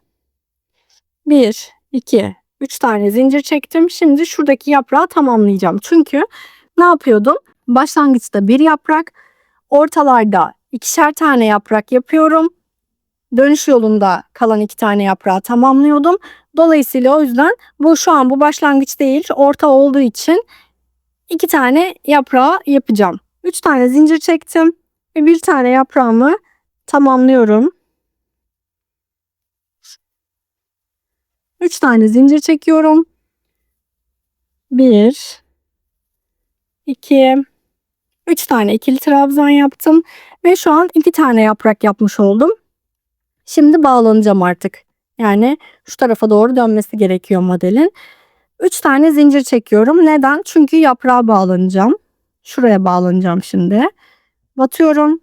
1, 2, 3 tane zincir çektim. Şimdi şuradaki yaprağı tamamlayacağım. Çünkü ne yapıyordum? Başlangıçta bir yaprak, ortalarda ikişer tane yaprak yapıyorum. Dönüş yolunda kalan 2 tane yaprağı tamamlıyordum. Dolayısıyla o yüzden şu an bu başlangıç değil, orta olduğu için 2 tane yaprağı yapacağım. 3 tane zincir çektim ve 1 tane yaprağımı tamamlıyorum. 3 tane zincir çekiyorum. 1, 2, 3 tane ikili trabzan yaptım ve şu an 2 tane yaprak yapmış oldum. Şimdi bağlanacağım artık. Yani şu tarafa doğru dönmesi gerekiyor modelin. 3 tane zincir çekiyorum. Neden? Çünkü yaprağa bağlanacağım. Şuraya bağlanacağım şimdi. Batıyorum.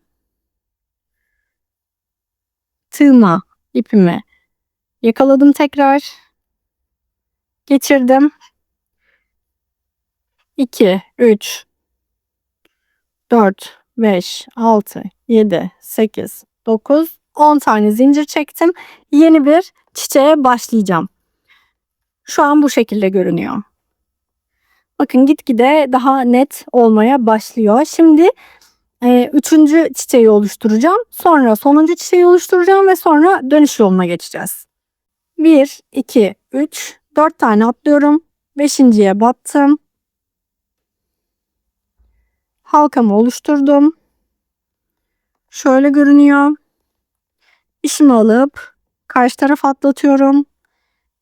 Tığıma ipimi yakaladım tekrar. Geçirdim. 2, 3, 4, 5, 6, 7, 8, 9, 10 tane zincir çektim. Yeni bir çiçeğe başlayacağım. Şu an bu şekilde görünüyor. Bakın gitgide daha net olmaya başlıyor. Şimdi 3. çiçeği oluşturacağım. Sonra sonuncu çiçeği oluşturacağım ve sonra dönüş yoluna geçeceğiz. 1, 2, 3, 4 tane atlıyorum. 5.'ye battım. Halkamı oluşturdum. Şöyle görünüyor. İşimi alıp karşı tarafa atlatıyorum.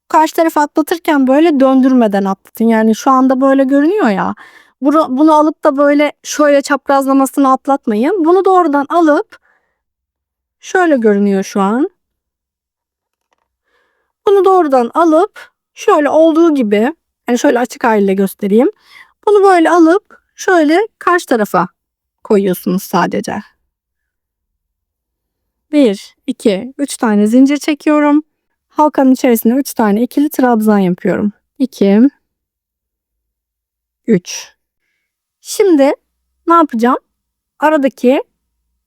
Karşı tarafa atlatırken böyle döndürmeden atlatın. Yani şu anda böyle görünüyor ya. Bunu alıp da böyle şöyle çaprazlamasını atlatmayın. Bunu doğrudan alıp şöyle görünüyor şu an. Bunu doğrudan alıp şöyle olduğu gibi, yani şöyle açık haliyle göstereyim. Bunu böyle alıp şöyle karşı tarafa koyuyorsunuz sadece. 1, 2, 3 tane zincir çekiyorum. Halkanın içerisine 3 tane ikili trabzan yapıyorum. 2, 3. Şimdi ne yapacağım? Aradaki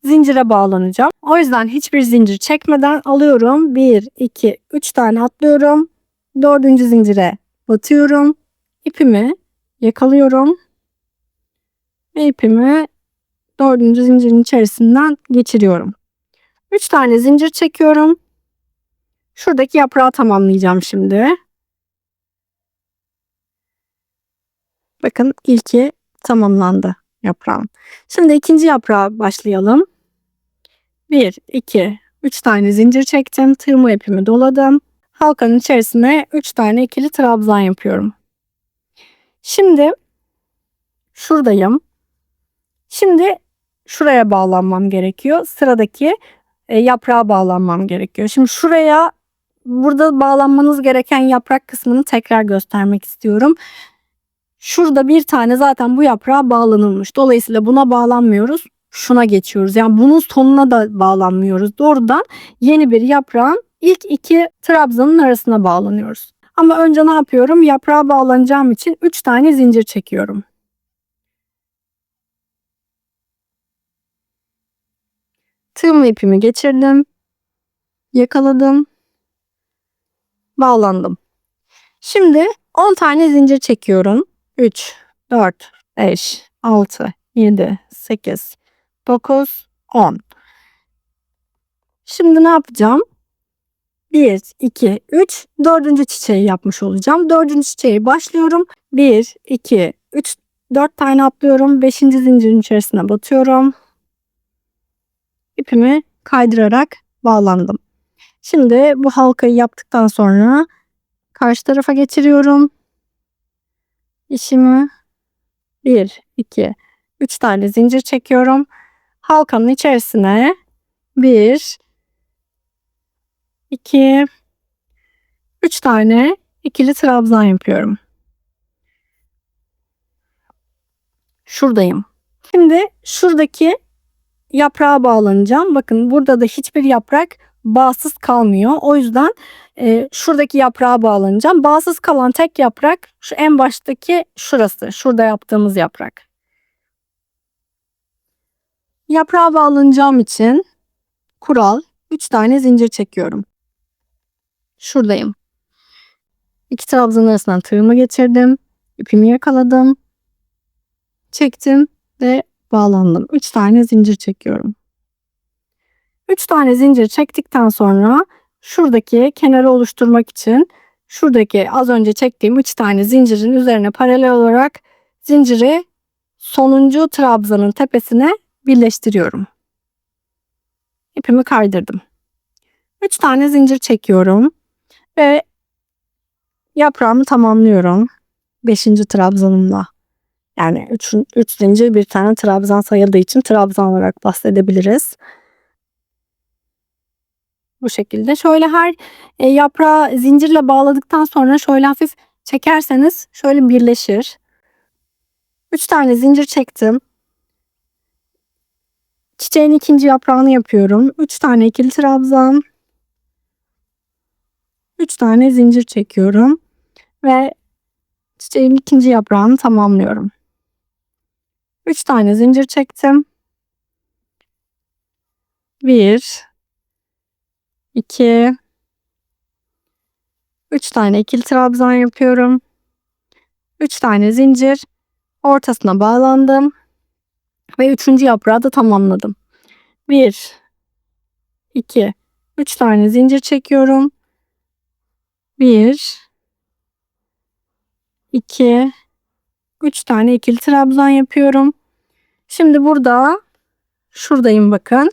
zincire bağlanacağım. O yüzden hiçbir zincir çekmeden alıyorum. 1, 2, 3 tane atlıyorum. 4. zincire batıyorum. İpimi yakalıyorum. Ve ipimi 4. zincirin içerisinden geçiriyorum. 3 tane zincir çekiyorum. Şuradaki yaprağı tamamlayacağım şimdi. Bakın ilki tamamlandı yaprağım. Şimdi ikinci yaprağa başlayalım. 1, 2, 3 tane zincir çektim. Tığımı ipimi doladım. Halkanın içerisine 3 tane ikili trabzan yapıyorum. Şimdi şuradayım. Şimdi şuraya bağlanmam gerekiyor. Sıradaki yaprağa bağlanmam gerekiyor. Şimdi burada bağlanmanız gereken yaprak kısmını tekrar göstermek istiyorum. Şurada bir tane zaten bu yaprağa bağlanılmış. Dolayısıyla buna bağlanmıyoruz. Şuna geçiyoruz. Yani bunun sonuna da bağlanmıyoruz. Doğrudan yeni bir yaprağın ilk 2 trabzanın arasına bağlanıyoruz. Ama önce ne yapıyorum? Yaprağa bağlanacağım için 3 tane zincir çekiyorum. Tığımla ipimi geçirdim. Yakaladım. Bağlandım. Şimdi 10 tane zincir çekiyorum. 3, 4, 5, 6, 7, 8, 9, 10. Şimdi ne yapacağım? 1, 2, 3, 4. çiçeği yapmış olacağım. 4. çiçeği başlıyorum. 1, 2, 3, 4 tane atlıyorum. 5. zincirin içerisine batıyorum. İpimi kaydırarak bağlandım. Şimdi bu halkayı yaptıktan sonra karşı tarafa geçiriyorum. İşimi 1, 2, 3 tane zincir çekiyorum. Halkanın içerisine 1, 2, 3 tane ikili trabzan yapıyorum. Şuradayım. Şimdi şuradaki yaprağa bağlanacağım. Bakın burada da hiçbir yaprak bağsız kalmıyor. O yüzden şuradaki yaprağa bağlanacağım. Bağsız kalan tek yaprak şu en baştaki şurası. Şurada yaptığımız yaprak. Yaprağa bağlanacağım için kural 3 tane zincir çekiyorum. Şuradayım. 2 trabzan arasından tığımı geçirdim. İpimi yakaladım. Çektim ve bağlandım. 3 tane zincir çekiyorum. 3 tane zincir çektikten sonra şuradaki kenarı oluşturmak için şuradaki az önce çektiğim 3 tane zincirin üzerine paralel olarak zinciri sonuncu trabzanın tepesine birleştiriyorum. İpimi kaydırdım. 3 tane zincir çekiyorum ve yaprağımı tamamlıyorum 5. trabzanımla. Yani 3 zincir bir tane trabzan sayıldığı için trabzan olarak bahsedebiliriz. Bu şekilde. Şöyle her yaprağı zincirle bağladıktan sonra şöyle hafif çekerseniz şöyle birleşir. 3 tane zincir çektim. Çiçeğin ikinci yaprağını yapıyorum. 3 tane ikili trabzan. 3 tane zincir çekiyorum. Ve çiçeğin ikinci yaprağını tamamlıyorum. 3 tane zincir çektim. 1, 2, 3 tane ikili trabzan yapıyorum. 3 tane zincir. Ortasına bağlandım. Ve 3. yaprağı da tamamladım. 1, 2, 3 tane zincir çekiyorum. 1, 2, 3 tane ikili trabzan yapıyorum. Şimdi burada şuradayım bakın.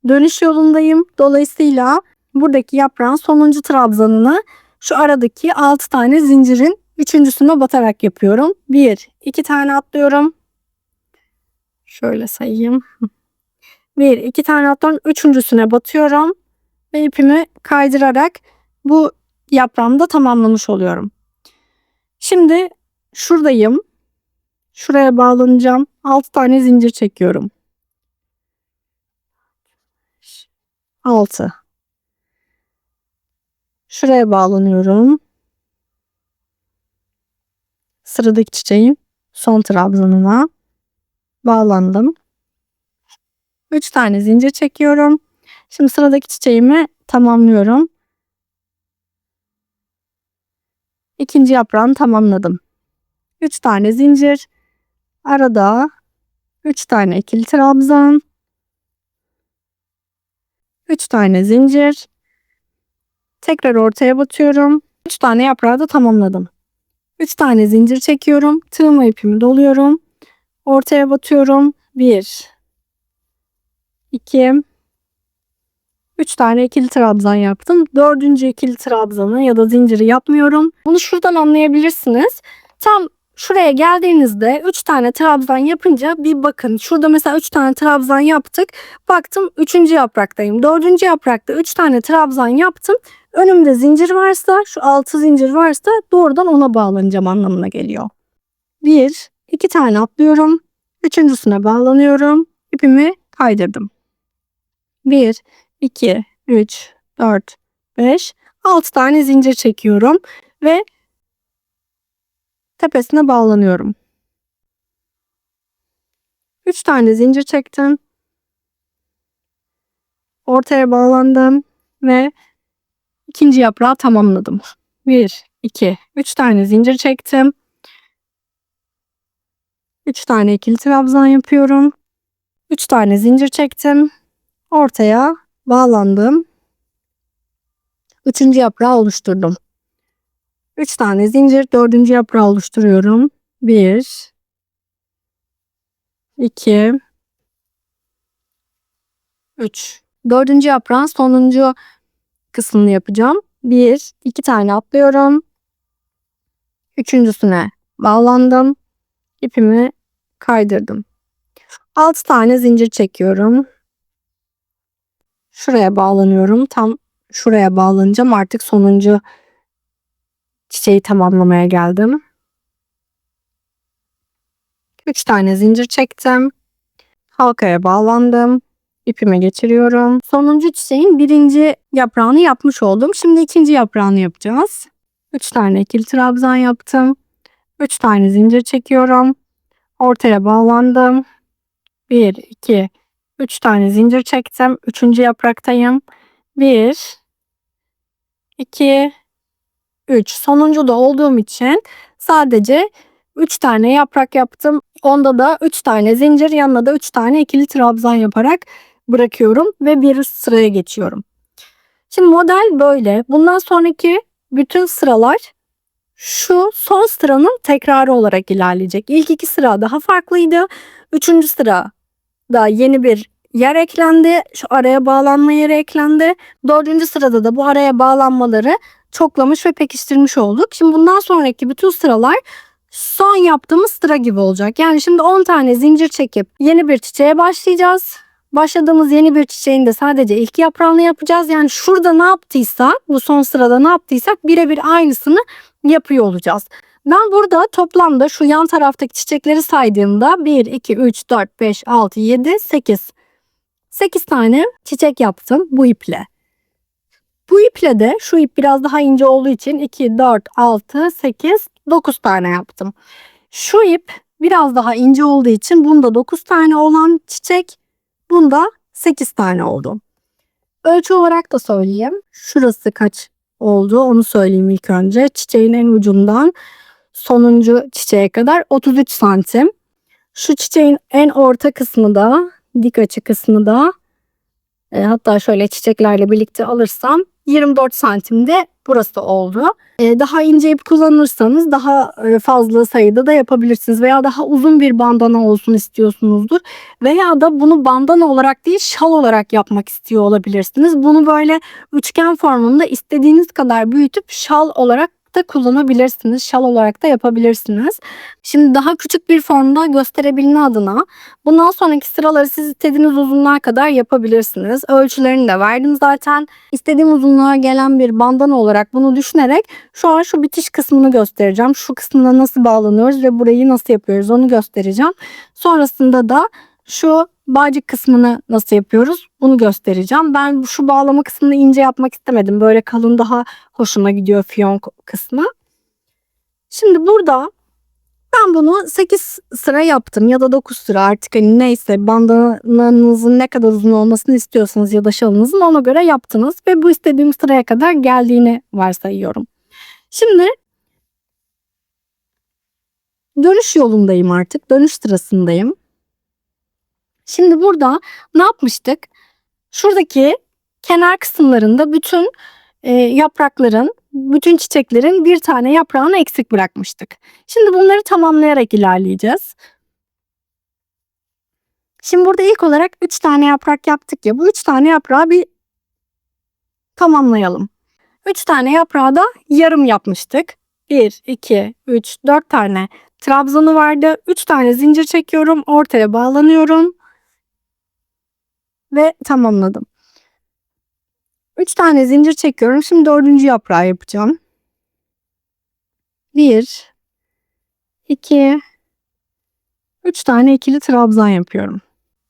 Dönüş yolundayım. Dolayısıyla buradaki yaprağın sonuncu trabzanını şu aradaki 6 tane zincirin üçüncüsüne batarak yapıyorum. 1, 2 tane atlıyorum. Şöyle sayayım. 1, 2 tane atlıyorum. Üçüncüsüne batıyorum. Ve ipimi kaydırarak bu yaprağımı da tamamlamış oluyorum. Şimdi şuradayım. Şuraya bağlanacağım. 6 tane zincir çekiyorum. 6. Şuraya bağlanıyorum. Sıradaki çiçeğin son trabzanına bağlandım. 3 tane zincir çekiyorum. Şimdi sıradaki çiçeğimi tamamlıyorum. İkinci yaprağını tamamladım. 3 tane zincir. Arada 3 tane ikili trabzan. 3 tane zincir. Tekrar ortaya batıyorum. 3 tane yaprağı da tamamladım. 3 tane zincir çekiyorum. Tığımla ipimi doluyorum. Ortaya batıyorum. 1, 2, 3 tane ikili trabzan yaptım. 4. ikili trabzanı ya da zinciri yapmıyorum. Bunu şuradan anlayabilirsiniz. Tam şuraya geldiğinizde 3 tane trabzan yapınca bir bakın. Şurada mesela 3 tane trabzan yaptık. Baktım 3. yapraktayım. 4. yaprakta 3 tane trabzan yaptım. Önümde zincir varsa, şu 6 zincir varsa doğrudan ona bağlanacağım anlamına geliyor. 1, 2 tane atlıyorum. Üçüncüsüne bağlanıyorum. İpimi kaydırdım. 1, 2, 3, 4, 5, 6 tane zincir çekiyorum ve tepesine bağlanıyorum. 3 tane zincir çektim. Ortaya bağlandım ve ikinci yaprağı tamamladım. 1, 2, 3 tane zincir çektim. 3 tane ikili trabzan yapıyorum. 3 tane zincir çektim. Ortaya bağlandım. 3. yaprağı oluşturdum. 3 tane zincir 4. yaprağı oluşturuyorum. 1, 2, 3. 4. yaprağın sonuncu kısmını yapacağım. 1, 2 tane atlıyorum. Üçüncüsüne bağlandım. İpimi kaydırdım. 6 tane zincir çekiyorum. Şuraya bağlanıyorum. Tam şuraya bağlanacağım. Artık sonuncu çiçeği tamamlamaya geldim. 3 tane zincir çektim. Halkaya bağlandım. İpimi geçiriyorum. Sonuncu çiçeğin birinci yaprağını yapmış oldum. Şimdi ikinci yaprağını yapacağız. 3 tane ikili trabzan yaptım. 3 tane zincir çekiyorum. Ortaya bağlandım. 1, 2, 3 tane zincir çektim. Üçüncü yapraktayım. 1, 2, 3. Sonuncu da olduğum için sadece 3 tane yaprak yaptım. Onda da 3 tane zincir, yanına da 3 tane ikili trabzan yaparak bırakıyorum ve bir sıraya geçiyorum. Şimdi model böyle. Bundan sonraki bütün sıralar şu son sıranın tekrarı olarak ilerleyecek. İlk 2 sıra daha farklıydı. 3. sırada yeni bir yer eklendi. Şu araya bağlanma yeri eklendi. 4. sırada da bu araya bağlanmaları çoklamış ve pekiştirmiş olduk. Şimdi bundan sonraki bütün sıralar son yaptığımız sıra gibi olacak. Yani şimdi 10 tane zincir çekip yeni bir çiçeğe başlayacağız. Başladığımız yeni bir çiçeğin de sadece ilk yaprağını yapacağız. Yani şurada ne yaptıysak, bu son sırada ne yaptıysak birebir aynısını yapıyor olacağız. Ben burada toplamda şu yan taraftaki çiçekleri saydığımda 1, 2, 3, 4, 5, 6, 7, 8. 8 tane çiçek yaptım bu iple. Bu iple de şu ip biraz daha ince olduğu için 2, 4, 6, 8, 9 tane yaptım. Şu ip biraz daha ince olduğu için bunda 9 tane olan çiçek, bunda 8 tane oldu. Ölçü olarak da söyleyeyim. Şurası kaç oldu onu söyleyeyim ilk önce. Çiçeğin en ucundan sonuncu çiçeğe kadar 33 santim. Şu çiçeğin en orta kısmı da, dik açı kısmı da hatta şöyle çiçeklerle birlikte alırsam 24 santimde burası oldu. Daha ince ip kullanırsanız daha fazla sayıda da yapabilirsiniz. Veya daha uzun bir bandana olsun istiyorsunuzdur. Veya da bunu bandana olarak değil şal olarak yapmak istiyor olabilirsiniz. Bunu böyle üçgen formunda istediğiniz kadar büyütüp şal olarak da kullanabilirsiniz. Şal olarak da yapabilirsiniz. Şimdi daha küçük bir formda gösterebilme adına bundan sonraki sıraları siz istediğiniz uzunluğa kadar yapabilirsiniz. Ölçülerini de verdim zaten. İstediğim uzunluğa gelen bir bandana olarak bunu düşünerek şu an şu bitiş kısmını göstereceğim. Şu kısmına nasıl bağlanıyoruz ve burayı nasıl yapıyoruz onu göstereceğim. Sonrasında da şu bağcık kısmını nasıl yapıyoruz bunu göstereceğim. Ben şu bağlama kısmını ince yapmak istemedim. Böyle kalın daha hoşuma gidiyor fiyonk kısmı. Şimdi burada ben bunu 8 sıra yaptım ya da 9 sıra artık hani neyse bandananızın ne kadar uzun olmasını istiyorsanız ya da şalınızın ona göre yaptınız ve bu istediğim sıraya kadar geldiğini varsayıyorum. Şimdi dönüş yolundayım artık. Dönüş sırasındayım. Şimdi burada ne yapmıştık? Şuradaki kenar kısımlarında bütün yaprakların, bütün çiçeklerin bir tane yaprağını eksik bırakmıştık. Şimdi bunları tamamlayarak ilerleyeceğiz. Şimdi burada ilk olarak 3 tane yaprak yaptık ya. Bu 3 tane yaprağı bir tamamlayalım. 3 tane yaprağı da yarım yapmıştık. 1, 2, 3, 4 tane trabzanı vardı. 3 tane zincir çekiyorum. Ortaya bağlanıyorum. Ve tamamladım. 3 tane zincir çekiyorum. Şimdi 4. yaprağı yapacağım. 1, 2, 3 tane ikili trabzan yapıyorum.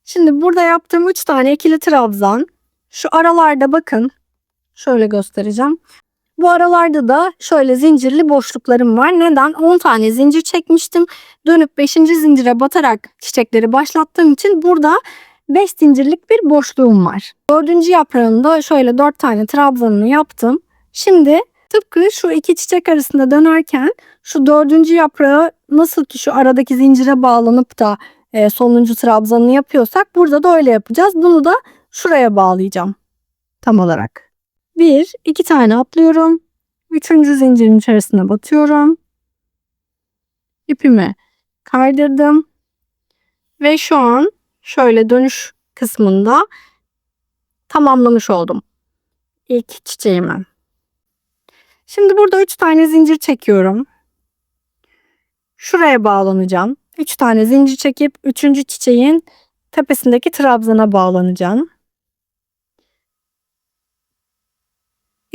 Şimdi burada yaptığım 3 tane ikili trabzan şu aralarda bakın şöyle göstereceğim. Bu aralarda da şöyle zincirli boşluklarım var. Neden? 10 tane zincir çekmiştim. Dönüp 5. zincire batarak çiçekleri başlattığım için burada 5 zincirlik bir boşluğum var. 4. yaprağında şöyle 4 tane trabzanını yaptım. Şimdi tıpkı şu iki çiçek arasında dönerken şu 4. yaprağı nasıl ki şu aradaki zincire bağlanıp da sonuncu trabzanını yapıyorsak burada da öyle yapacağız. Bunu da şuraya bağlayacağım tam olarak. 1, 2 tane atlıyorum. 3. zincirin içerisine batıyorum. İpimi kaydırdım. Ve şu an şöyle dönüş kısmında tamamlamış oldum ilk çiçeğimi. Şimdi burada 3 tane zincir çekiyorum. Şuraya bağlanacağım. 3 tane zincir çekip 3. çiçeğin tepesindeki trabzana bağlanacağım.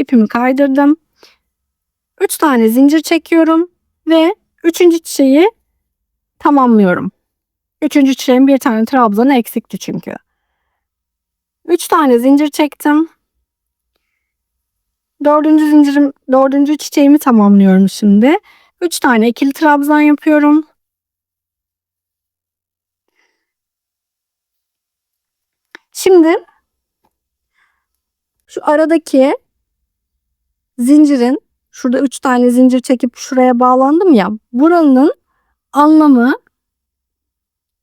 İpimi kaydırdım. 3 tane zincir çekiyorum ve 3. çiçeği tamamlıyorum. 3. çiçeğin bir tane trabzanı eksikti çünkü. 3 tane zincir çektim. 4. çiçeğimi tamamlıyorum şimdi. 3 tane ikili trabzan yapıyorum. Şimdi şu aradaki zincirin, şurada 3 tane zincir çekip şuraya bağlandım ya. Buranın anlamı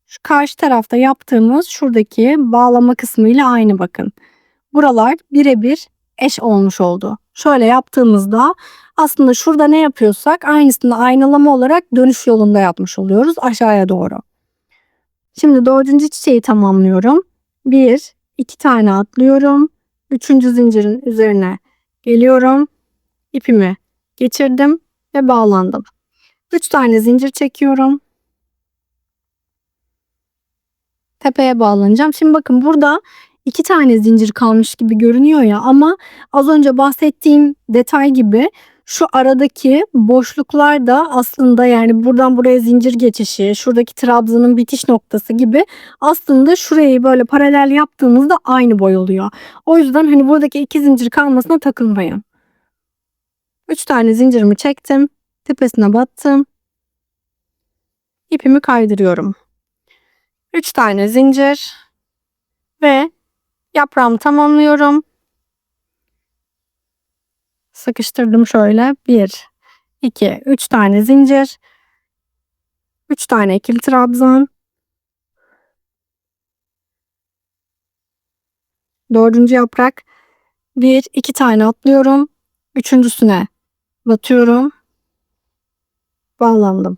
şu karşı tarafta yaptığımız şuradaki bağlama kısmıyla aynı, bakın. Buralar birebir eş olmuş oldu. Şöyle yaptığımızda aslında şurada ne yapıyorsak aynısını aynalama olarak dönüş yolunda yapmış oluyoruz aşağıya doğru. Şimdi 4. çiçeği tamamlıyorum. 1, 2 tane atlıyorum. 3. zincirin üzerine geliyorum. İpimi geçirdim ve bağlandım. 3 tane zincir çekiyorum. Tepeye bağlanacağım. Şimdi bakın burada 2 tane zincir kalmış gibi görünüyor ya, ama az önce bahsettiğim detay gibi şu aradaki boşluklar da aslında, yani buradan buraya zincir geçişi, şuradaki trabzanın bitiş noktası gibi aslında şurayı böyle paralel yaptığımızda aynı boy oluyor. O yüzden hani buradaki 2 zincir kalmasına takılmayın. 3 tane zincirimi çektim. Tepesine battım. İpimi kaydırıyorum. 3 tane zincir ve yaprağımı tamamlıyorum. Sıkıştırdım şöyle. 1, 2, 3 tane zincir. 3 tane ikili trabzan. 4. yaprak. 1, 2 tane atlıyorum. 3.'süne batıyorum. Bağlandım.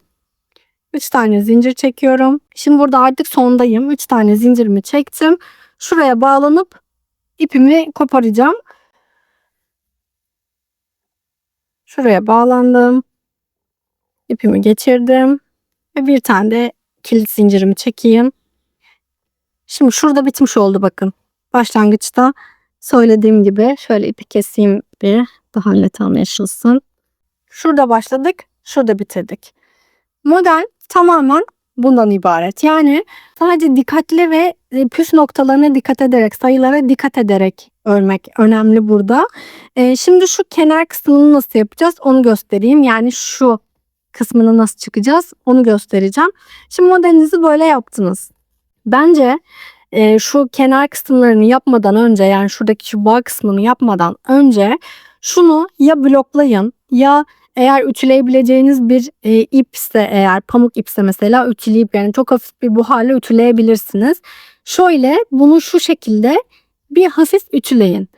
3 tane zincir çekiyorum. Şimdi burada artık sondayım. 3 tane zincirimi çektim. Şuraya bağlanıp ipimi koparacağım. Şuraya bağlandım. İpimi geçirdim. Ve bir tane de kilit zincirimi çekeyim. Şimdi şurada bitmiş oldu, bakın. Başlangıçta söylediğim gibi şöyle ipi keseyim bir daha net anlaşılsın. Şurada başladık, şurada bitirdik. Model tamamen bundan ibaret. Yani sadece dikkatli ve püf noktalarına dikkat ederek, sayılara dikkat ederek örmek önemli burada. Şimdi şu kenar kısmını nasıl yapacağız onu göstereyim. Yani şu kısmını nasıl çıkacağız onu göstereceğim. Şimdi modelinizi böyle yaptınız. Bence şu kenar kısımlarını yapmadan önce, yani şuradaki şu bağ kısmını yapmadan önce şunu ya bloklayın, ya eğer ütüleyebileceğiniz bir ipse, eğer pamuk ipse mesela, ütüleyip, yani çok hafif bir buharla ütüleyebilirsiniz. Şöyle bunu şu şekilde bir hafif ütüleyin.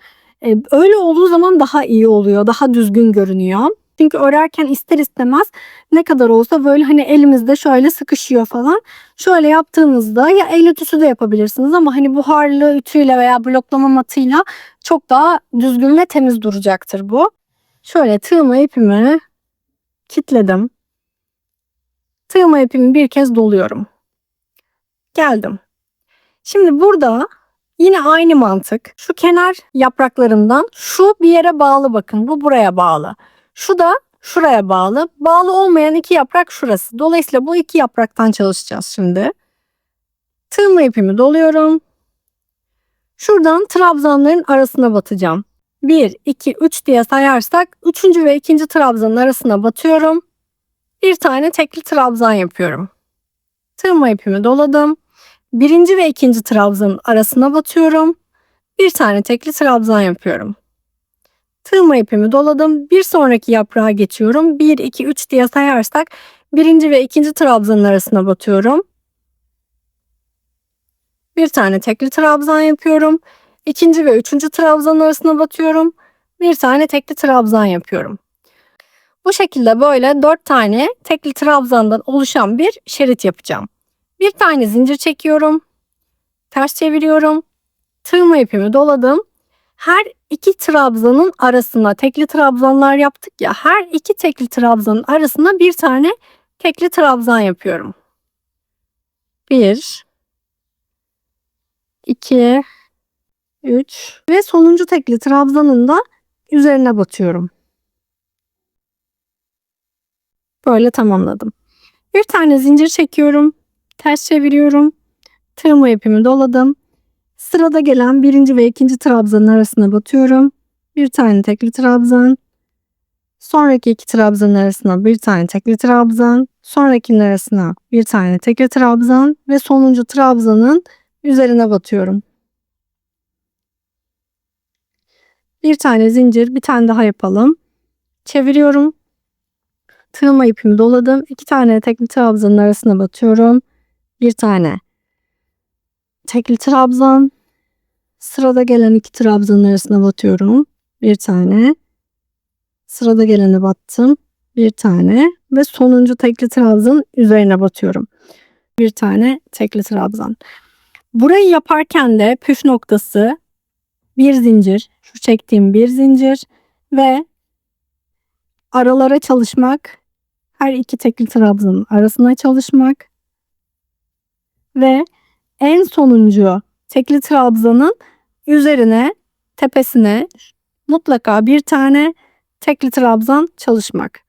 Öyle olduğu zaman daha iyi oluyor, daha düzgün görünüyor. Çünkü örerken ister istemez ne kadar olsa böyle hani elimizde şöyle sıkışıyor falan. Şöyle yaptığınızda ya el ütüsü de yapabilirsiniz, ama hani buharlı ütüyle veya bloklama matıyla çok daha düzgün ve temiz duracaktır bu. Şöyle tığıma ipimi kilitledim. Tığıma ipimi bir kez doluyorum. Geldim. Şimdi burada yine aynı mantık. Şu kenar yapraklarından şu bir yere bağlı, bakın. Bu buraya bağlı. Şu da şuraya bağlı. Bağlı olmayan 2 yaprak şurası. Dolayısıyla bu 2 yapraktan çalışacağız şimdi. Tığıma ipimi doluyorum. Şuradan trabzanların arasına batacağım. 1, 2, 3 diye sayarsak 3. ve 2. trabzanın arasına batıyorum. Bir tane tekli trabzan yapıyorum. Tığıma ipimi doladım. 1. ve 2. trabzanın arasına batıyorum. Bir tane tekli trabzan yapıyorum. Tığıma ipimi doladım. Bir sonraki yaprağa geçiyorum. 1, 2, 3 diye sayarsak 1. ve 2. trabzanın arasına batıyorum. Bir tane tekli trabzan yapıyorum. 2. ve 3. trabzanın arasına batıyorum. Bir tane tekli trabzan yapıyorum. Bu şekilde böyle 4 tane tekli trabzandan oluşan bir şerit yapacağım. Bir tane zincir çekiyorum. Ters çeviriyorum. Tığıma ipimi doladım. Her 2 trabzanın arasına, tekli trabzanlar yaptık ya, her 2 tekli trabzanın arasına bir tane tekli trabzan yapıyorum. 1, 2, 3 ve sonuncu tekli trabzanın da üzerine batıyorum. Böyle tamamladım. Bir tane zincir çekiyorum. Ters çeviriyorum. Tığımı ipimi doladım. Sırada gelen birinci ve ikinci trabzanın arasına batıyorum. Bir tane tekli trabzan. Sonraki iki trabzanın arasına bir tane tekli trabzan. Sonrakinin arasına bir tane tekli trabzan ve sonuncu trabzanın üzerine batıyorum. Bir tane zincir, bir tane daha yapalım. Çeviriyorum. Tığıma ipimi doladım. 2 tane tekli trabzanın arasına batıyorum. Bir tane tekli trabzan. Sırada gelen iki trabzanın arasına batıyorum. Bir tane. Sırada gelene battım. Bir tane ve sonuncu tekli trabzanın üzerine batıyorum. Bir tane tekli trabzan. Burayı yaparken de püf noktası bir zincir, şu çektiğim bir zincir ve aralara çalışmak, her iki tekli trabzanın arasına çalışmak ve en sonuncu tekli trabzanın üzerine, tepesine mutlaka bir tane tekli trabzan çalışmak.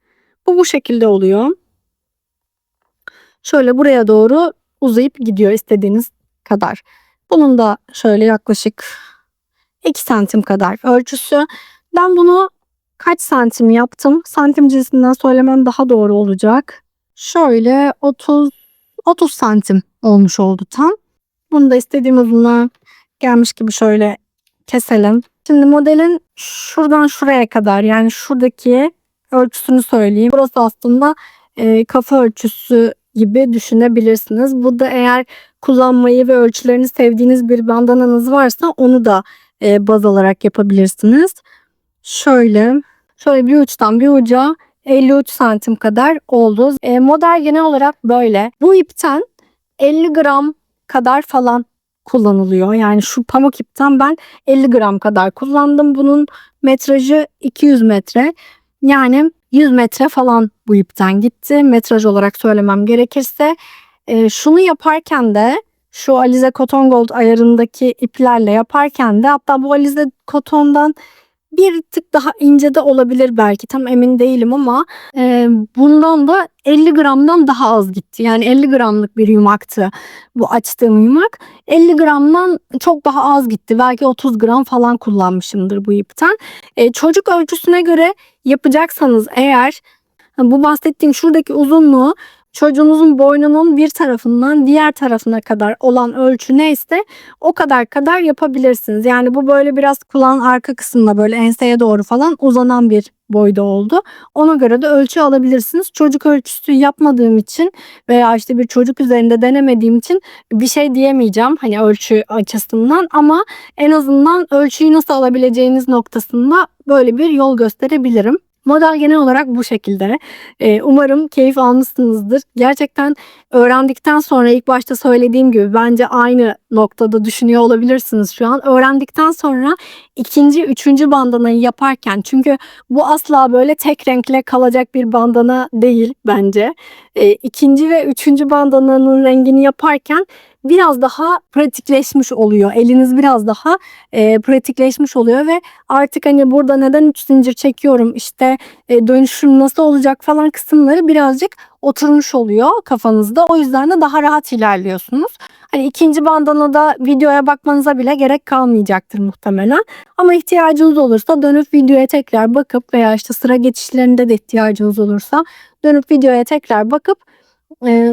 Bu şekilde oluyor. Şöyle buraya doğru uzayıp gidiyor istediğiniz kadar. Bunun da şöyle yaklaşık 2 santim kadar ölçüsü. Ben bunu kaç santim yaptım? Santim cinsinden söylemem daha doğru olacak. Şöyle 30 santim olmuş oldu tam. Bunu da istediğim uzunluğa gelmiş gibi şöyle keselim. Şimdi modelin şuradan şuraya kadar, yani şuradaki ölçüsünü söyleyeyim. Burası aslında kafa ölçüsü gibi düşünebilirsiniz. Bu da eğer kullanmayı ve ölçülerini sevdiğiniz bir bandananız varsa onu da baz alarak yapabilirsiniz. Şöyle bir uçtan bir uca 53 santim kadar oldu. Model genel olarak böyle. Bu ipten 50 gram kadar falan kullanılıyor. Yani şu pamuk ipten ben 50 gram kadar kullandım. Bunun metrajı 200 metre. Yani 100 metre falan bu ipten gitti. Metraj olarak söylemem gerekirse. Şunu yaparken de şu Alize Cotton Gold ayarındaki iplerle yaparken de, hatta bu Alize Cotton'dan bir tık daha ince de olabilir belki, tam emin değilim ama bundan da 50 gramdan daha az gitti. Yani 50 gramlık bir yumaktı bu açtığım yumak. 50 gramdan çok daha az gitti. Belki 30 gram falan kullanmışımdır bu ipten. Çocuk ölçüsüne göre yapacaksanız eğer, bu bahsettiğim şuradaki uzunluğu çocuğunuzun boynunun bir tarafından diğer tarafına kadar olan ölçü neyse o kadar yapabilirsiniz. Yani bu böyle biraz kulağın arka kısmına, böyle enseye doğru falan uzanan bir boyda oldu. Ona göre de ölçü alabilirsiniz. Çocuk ölçüsü yapmadığım için veya işte bir çocuk üzerinde denemediğim için bir şey diyemeyeceğim hani ölçü açısından, ama en azından ölçüyü nasıl alabileceğiniz noktasında böyle bir yol gösterebilirim. Model genel olarak bu şekilde. Umarım keyif almışsınızdır. Gerçekten öğrendikten sonra, ilk başta söylediğim gibi, bence aynı noktada düşünüyor olabilirsiniz şu an. Öğrendikten sonra ikinci, üçüncü bandanayı yaparken, çünkü bu asla böyle tek renkle kalacak bir bandana değil bence. İkinci ve üçüncü bandananın rengini yaparken biraz daha pratikleşmiş oluyor. Eliniz biraz daha pratikleşmiş oluyor ve artık hani burada neden 3 zincir çekiyorum, işte dönüşüm nasıl olacak falan kısımları birazcık oturmuş oluyor kafanızda. O yüzden de daha rahat ilerliyorsunuz. Hani ikinci bandanada videoya bakmanıza bile gerek kalmayacaktır muhtemelen. Ama ihtiyacınız olursa dönüp videoya tekrar bakıp, veya işte sıra geçişlerinde de ihtiyacınız olursa dönüp videoya tekrar bakıp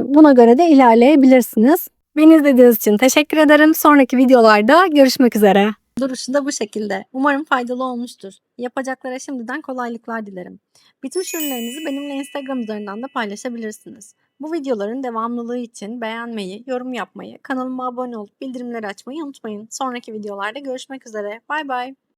buna göre de ilerleyebilirsiniz. Beni izlediğiniz için teşekkür ederim. Sonraki videolarda görüşmek üzere. Duruşu da bu şekilde. Umarım faydalı olmuştur. Yapacaklara şimdiden kolaylıklar dilerim. Bütün ürünlerinizi benimle Instagram üzerinden de paylaşabilirsiniz. Bu videoların devamlılığı için beğenmeyi, yorum yapmayı, kanalıma abone olup bildirimleri açmayı unutmayın. Sonraki videolarda görüşmek üzere. Bay bay.